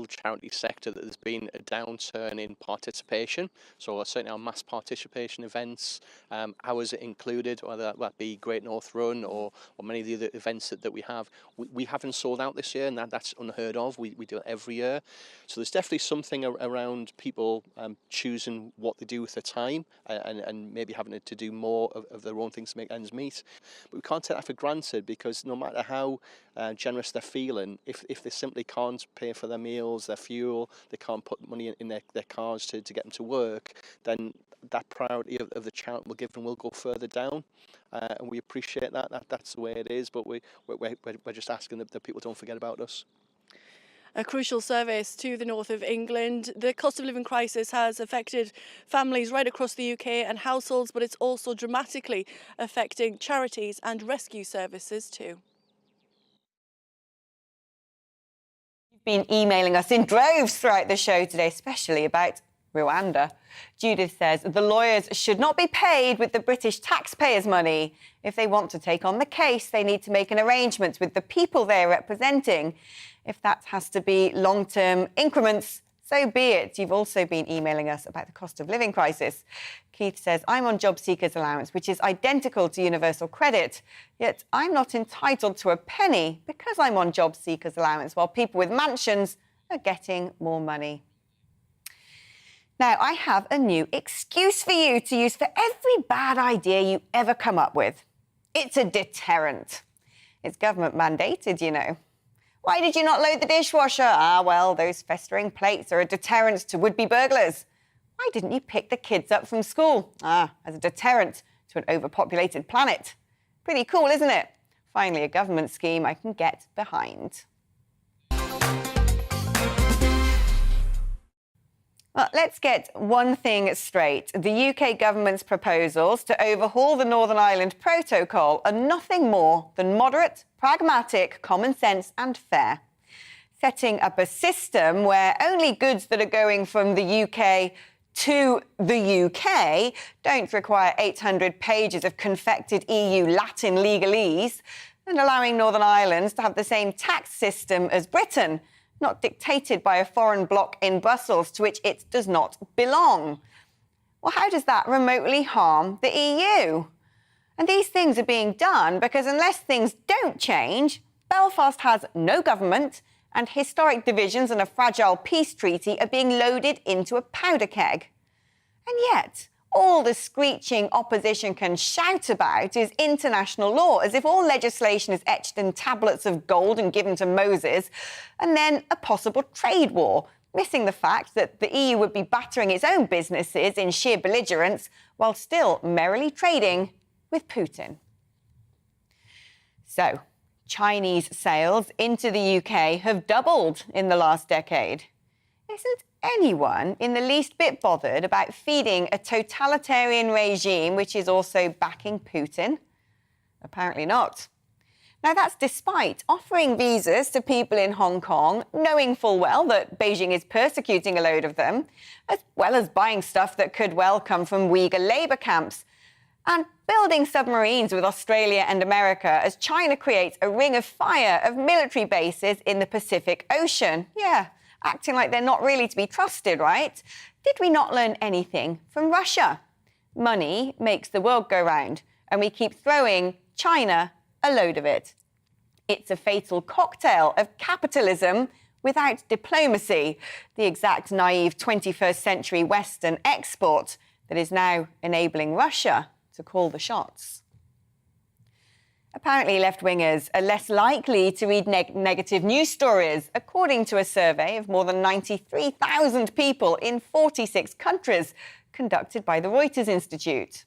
charity sector that there's been a downturn in participation. So certainly our mass participation events, ours included, whether that be Great North Run or many of the other events that we have, we haven't sold out this year, and that's unheard of. We do it every year. So there's definitely something around people choosing what they do with their time and maybe having to do more of their own things to make ends meet. But we can't take that for granted, because no matter how generous they're feeling, if they simply can't pay for their meals, their fuel, they can't put money in their cars to get them to work, then that priority of the charity we're given will go further down. And we appreciate that's the way it is, but we're just asking that people don't forget about us. A crucial service to the north of England. The cost of living crisis has affected families right across the UK and households, but it's also dramatically affecting charities and rescue services too. You've been emailing us in droves throughout the show today, especially about Rwanda. Judith says the lawyers should not be paid with the British taxpayers' money. If they want to take on the case, they need to make an arrangement with the people they're representing. If that has to be long-term increments, so be it. You've also been emailing us about the cost of living crisis. Keith says, I'm on job seekers allowance, which is identical to universal credit, yet I'm not entitled to a penny because I'm on job seekers allowance, while people with mansions are getting more money. Now, I have a new excuse for you to use for every bad idea you ever come up with. It's a deterrent. It's government mandated, you know. Why did you not load the dishwasher? Ah, well, those festering plates are a deterrent to would-be burglars. Why didn't you pick the kids up from school? Ah, as a deterrent to an overpopulated planet. Pretty cool, isn't it? Finally, a government scheme I can get behind. Well, let's get one thing straight. The UK government's proposals to overhaul the Northern Ireland Protocol are nothing more than moderate, pragmatic, common sense and fair. Setting up a system where only goods that are going from the UK to the UK don't require 800 pages of confected EU Latin legalese, and allowing Northern Ireland to have the same tax system as Britain, not dictated by a foreign bloc in Brussels to which it does not belong. Well, how does that remotely harm the EU? And these things are being done because unless things don't change, Belfast has no government and historic divisions and a fragile peace treaty are being loaded into a powder keg. And yet, all the screeching opposition can shout about is international law, as if all legislation is etched in tablets of gold and given to Moses, and then a possible trade war, missing the fact that the EU would be battering its own businesses in sheer belligerence while still merrily trading with Putin. So, Chinese sales into the UK have doubled in the last decade. Isn't anyone in the least bit bothered about feeding a totalitarian regime which is also backing Putin? Apparently not. Now, that's despite offering visas to people in Hong Kong, knowing full well that Beijing is persecuting a load of them, as well as buying stuff that could well come from Uyghur labour camps, and building submarines with Australia and America as China creates a ring of fire of military bases in the Pacific Ocean. Yeah, acting like they're not really to be trusted, right? Did we not learn anything from Russia? Money makes the world go round, and we keep throwing China a load of it. It's a fatal cocktail of capitalism without diplomacy, the exact naive 21st century Western export that is now enabling Russia to call the shots. Apparently, left-wingers are less likely to read negative news stories, according to a survey of more than 93,000 people in 46 countries conducted by the Reuters Institute.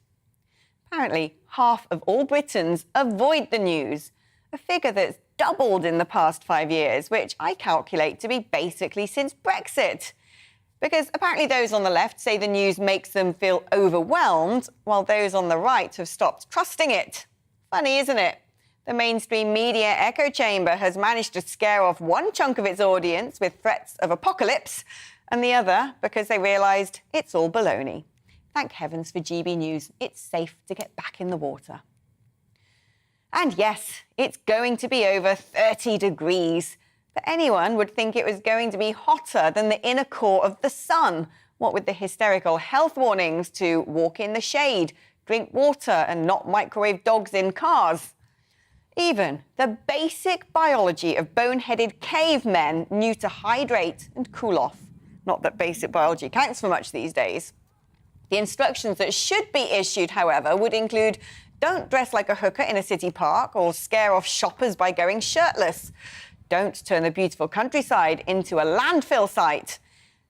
Apparently, half of all Britons avoid the news, a figure that's doubled in the past 5 years, which I calculate to be basically since Brexit. Because apparently those on the left say the news makes them feel overwhelmed, while those on the right have stopped trusting it. Funny, isn't it? The mainstream media echo chamber has managed to scare off one chunk of its audience with threats of apocalypse, and the other because they realised it's all baloney. Thank heavens for GB News. It's safe to get back in the water. And yes, it's going to be over 30 degrees. But anyone would think it was going to be hotter than the inner core of the sun, what with the hysterical health warnings to walk in the shade, drink water and not microwave dogs in cars. Even the basic biology of boneheaded cavemen knew to hydrate and cool off. Not that basic biology counts for much these days. The instructions that should be issued, however, would include don't dress like a hooker in a city park or scare off shoppers by going shirtless. Don't turn the beautiful countryside into a landfill site.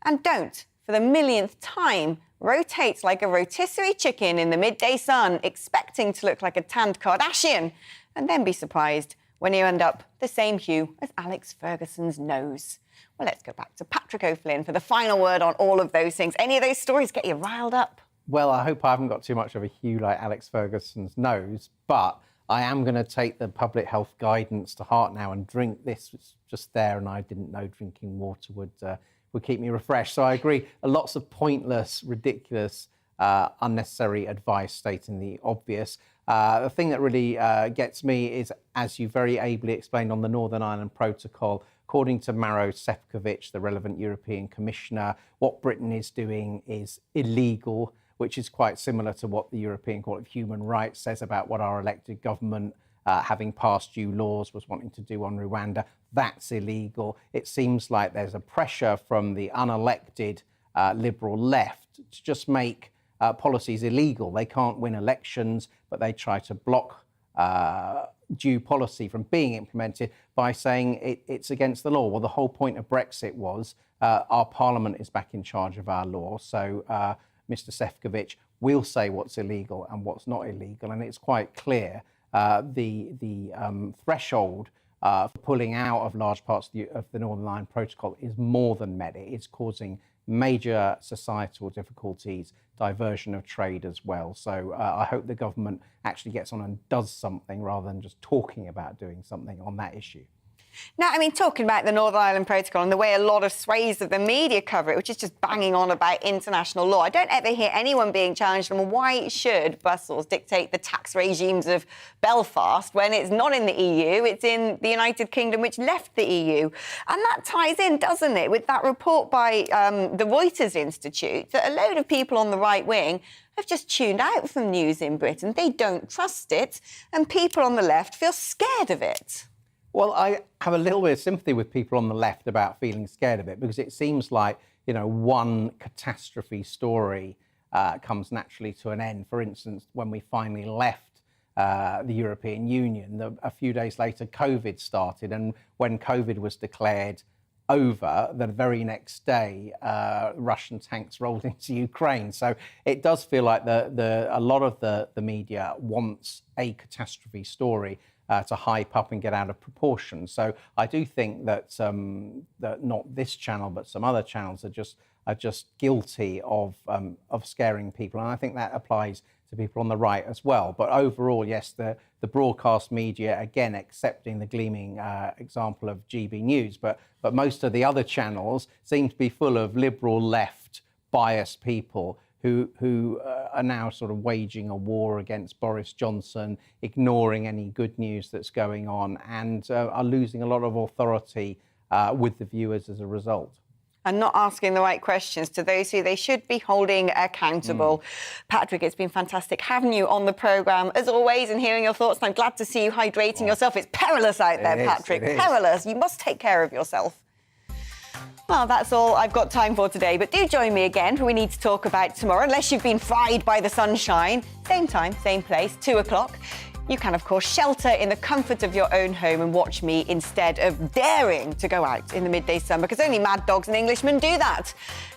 And don't, for the millionth time, rotate like a rotisserie chicken in the midday sun, expecting to look like a tanned Kardashian, and then be surprised when you end up the same hue as Alex Ferguson's nose. Well, let's go back to Patrick O'Flynn for the final word on all of those things. Any of those stories get you riled up? Well, I hope I haven't got too much of a hue like Alex Ferguson's nose, but I am going to take the public health guidance to heart now and drink this. It's just there, and I didn't know drinking water would keep me refreshed. So I agree. Lots of pointless, ridiculous, unnecessary advice stating the obvious. The thing that really gets me is, as you very ably explained on the Northern Ireland Protocol, according to Maros Sefcovic, the relevant European Commissioner, what Britain is doing is illegal, which is quite similar to what the European Court of Human Rights says about what our elected government, having passed due laws, was wanting to do on Rwanda. That's illegal. It seems like there's a pressure from the unelected liberal left to just make policies illegal. They can't win elections, but they try to block due policy from being implemented by saying it's against the law. Well, the whole point of Brexit was our parliament is back in charge of our law. So Mr. Sefcovic will say what's illegal and what's not illegal. And it's quite clear the threshold for pulling out of large parts of the Northern Ireland Protocol is more than met. It's causing major societal difficulties, diversion of trade as well. So I hope the government actually gets on and does something rather than just talking about doing something on that issue. Now, I mean, talking about the Northern Ireland Protocol and the way a lot of swathes of the media cover it, which is just banging on about international law, I don't ever hear anyone being challenged on why should Brussels dictate the tax regimes of Belfast when it's not in the EU, it's in the United Kingdom, which left the EU. And that ties in, doesn't it, with that report by the Reuters Institute that a load of people on the right wing have just tuned out from news in Britain. They don't trust it, and people on the left feel scared of it. Well, I have a little bit of sympathy with people on the left about feeling scared of it, because it seems like, you know, one catastrophe story comes naturally to an end. For instance, when we finally left the European Union, a few days later, COVID started. And when COVID was declared over, the very next day, Russian tanks rolled into Ukraine. So it does feel like a lot of the media wants a catastrophe story to hype up and get out of proportion. So I do think that that not this channel, but some other channels are just guilty of scaring people, and I think that applies to people on the right as well. But overall, yes, the broadcast media, again, accepting the gleaming example of GB News, but most of the other channels seem to be full of liberal left biased people who are now sort of waging a war against Boris Johnson, ignoring any good news that's going on, and are losing a lot of authority with the viewers as a result. And not asking the right questions to those who they should be holding accountable. Patrick, it's been fantastic having you on the programme, as always, and hearing your thoughts. And I'm glad to see you hydrating yourself. It's perilous out there, Patrick. Perilous. You must take care of yourself. Well, that's all I've got time for today, but do join me again for We Need to Talk About tomorrow, unless you've been fried by the sunshine. Same time, same place, 2 o'clock. You can, of course, shelter in the comfort of your own home and watch me instead of daring to go out in the midday sun, because only mad dogs and Englishmen do that.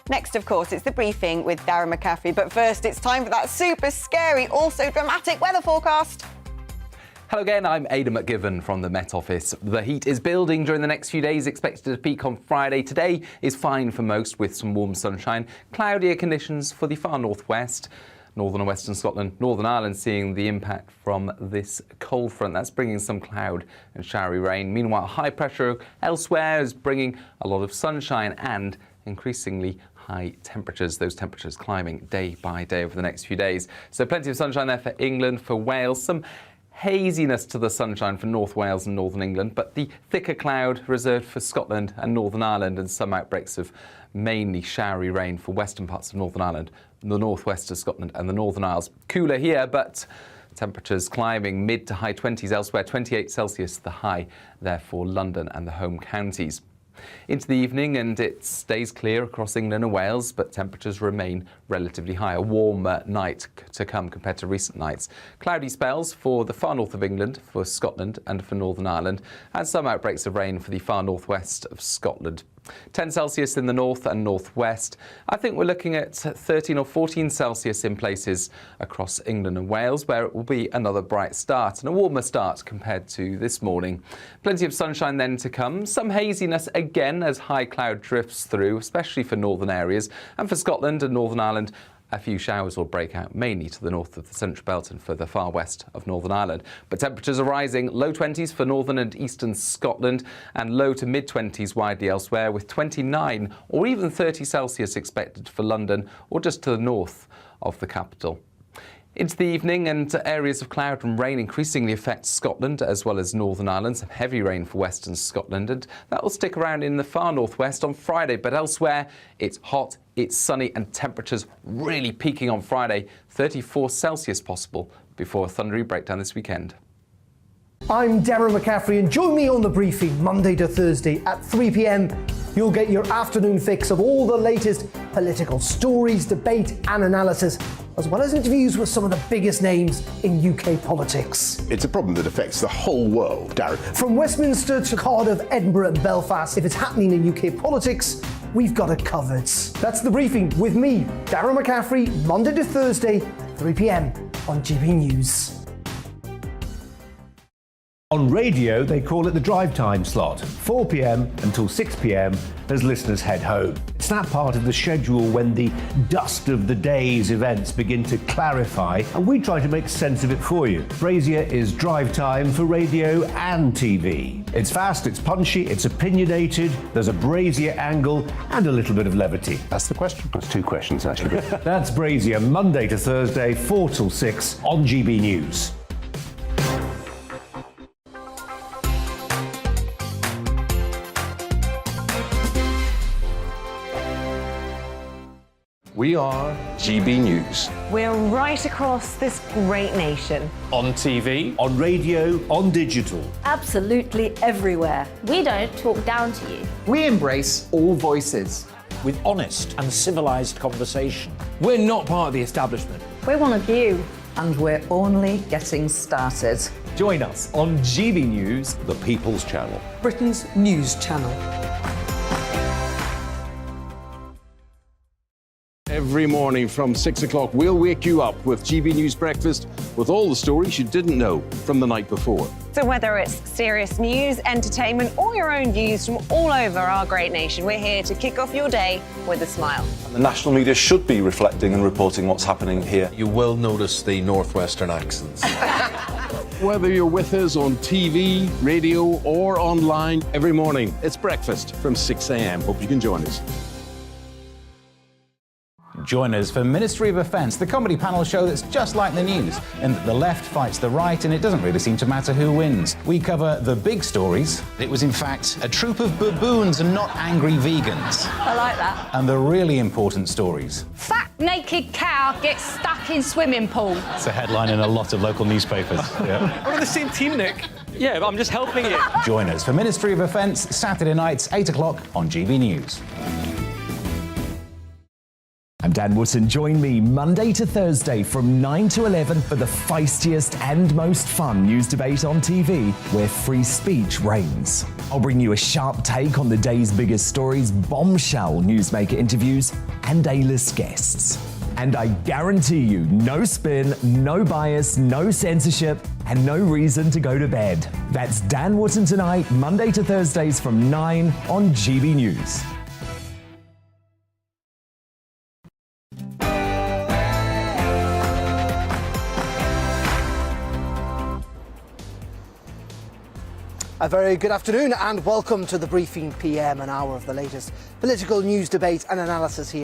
Next, of course, it's The Briefing with Darren McCaffrey, but first it's time for that super scary, also dramatic weather forecast. Hello again, I'm Aidan McGivern from the Met Office. The heat is building during the next few days, expected to peak on Friday. Today is fine for most with some warm sunshine. Cloudier conditions for the far northwest. Northern and Western Scotland, Northern Ireland seeing the impact from this cold front. That's bringing some cloud and showery rain. Meanwhile, high pressure elsewhere is bringing a lot of sunshine and increasingly high temperatures, those temperatures climbing day by day over the next few days. So plenty of sunshine there for England, for Wales. Some haziness to the sunshine for North Wales and Northern England, but the thicker cloud reserved for Scotland and Northern Ireland, and some outbreaks of mainly showery rain for western parts of Northern Ireland, the northwest of Scotland and the Northern Isles. Cooler here, but temperatures climbing mid to high 20s elsewhere, 28 Celsius the high there for London and the home counties. Into the evening, and it stays clear across England and Wales, but temperatures remain relatively high. A warmer night to come compared to recent nights. Cloudy spells for the far north of England, for Scotland and for Northern Ireland, and some outbreaks of rain for the far northwest of Scotland. 10 Celsius in the north and northwest. I think we're looking at 13 or 14 Celsius in places across England and Wales, where it will be another bright start and a warmer start compared to this morning. Plenty of sunshine then to come. Some haziness again as high cloud drifts through, especially for northern areas, and for Scotland and Northern Ireland. A few showers will break out, mainly to the north of the Central Belt and for the far west of Northern Ireland. But temperatures are rising, low 20s for northern and eastern Scotland, and low to mid-20s widely elsewhere, with 29 or even 30 Celsius expected for London or just to the north of the capital. Into the evening, and areas of cloud and rain increasingly affect Scotland as well as Northern Ireland. Some heavy rain for western Scotland, and that will stick around in the far northwest on Friday. But elsewhere, it's hot, it's sunny, and temperatures really peaking on Friday. 34 Celsius possible before a thundery breakdown this weekend. I'm Darren McCaffrey, and join me on The Briefing Monday to Thursday at 3 p.m. You'll get your afternoon fix of all the latest political stories, debate and analysis, as well as interviews with some of the biggest names in UK politics. It's a problem that affects the whole world, Darren. From Westminster to Cardiff, Edinburgh and Belfast, if it's happening in UK politics, we've got it covered. That's The Briefing with me, Darren McCaffrey, Monday to Thursday, 3 p.m. on GB News. On radio, they call it the drive time slot, 4 p.m. until 6 p.m. as listeners head home. It's that part of the schedule when the dust of the day's events begin to clarify, and we try to make sense of it for you. Brazier is drive time for radio and TV. It's fast, it's punchy, it's opinionated, there's a Brazier angle, and a little bit of levity. That's the question. That's two questions, actually. That's Brazier, Monday to Thursday, 4 till 6 on GB News. We are GB News. We're right across this great nation. On TV, on radio, on digital. Absolutely everywhere. We don't talk down to you. We embrace all voices. With honest and civilised conversation. we're not part of the establishment. We're one of you. And we're only getting started. Join us on GB News, the People's Channel, Britain's news channel. Every morning from 6 o'clock, we'll wake you up with GB News Breakfast with all the stories you didn't know from the night before. So whether it's serious news, entertainment, or your own views from all over our great nation, we're here to kick off your day with a smile. The national media should be reflecting and reporting what's happening here. You will notice the northwestern accents. Whether you're with us on TV, radio, or online, every morning, it's breakfast from 6 a.m. Hope you can join us. Join us for Ministry of Defence, the comedy panel show that's just like the news, in that the left fights the right and it doesn't really seem to matter who wins. We cover the big stories. It was in fact a troop of baboons and not angry vegans. I like that. And the really important stories. Fat naked cow gets stuck in swimming pool. It's a headline in a lot of local newspapers. Yeah. We're on the same team, Nick. Yeah, but I'm just helping you. Join us for Ministry of Defence, Saturday nights, 8 o'clock on GB News. I'm Dan Wootton. Join me Monday to Thursday from 9 to 11 for the feistiest and most fun news debate on TV, where free speech reigns. I'll bring you a sharp take on the day's biggest stories, bombshell newsmaker interviews, and A-list guests. And I guarantee you, no spin, no bias, no censorship, and no reason to go to bed. That's Dan Wootton tonight, Monday to Thursdays from 9 on GB News. A very good afternoon and welcome to the Briefing PM, an hour of the latest political news, debate and analysis here.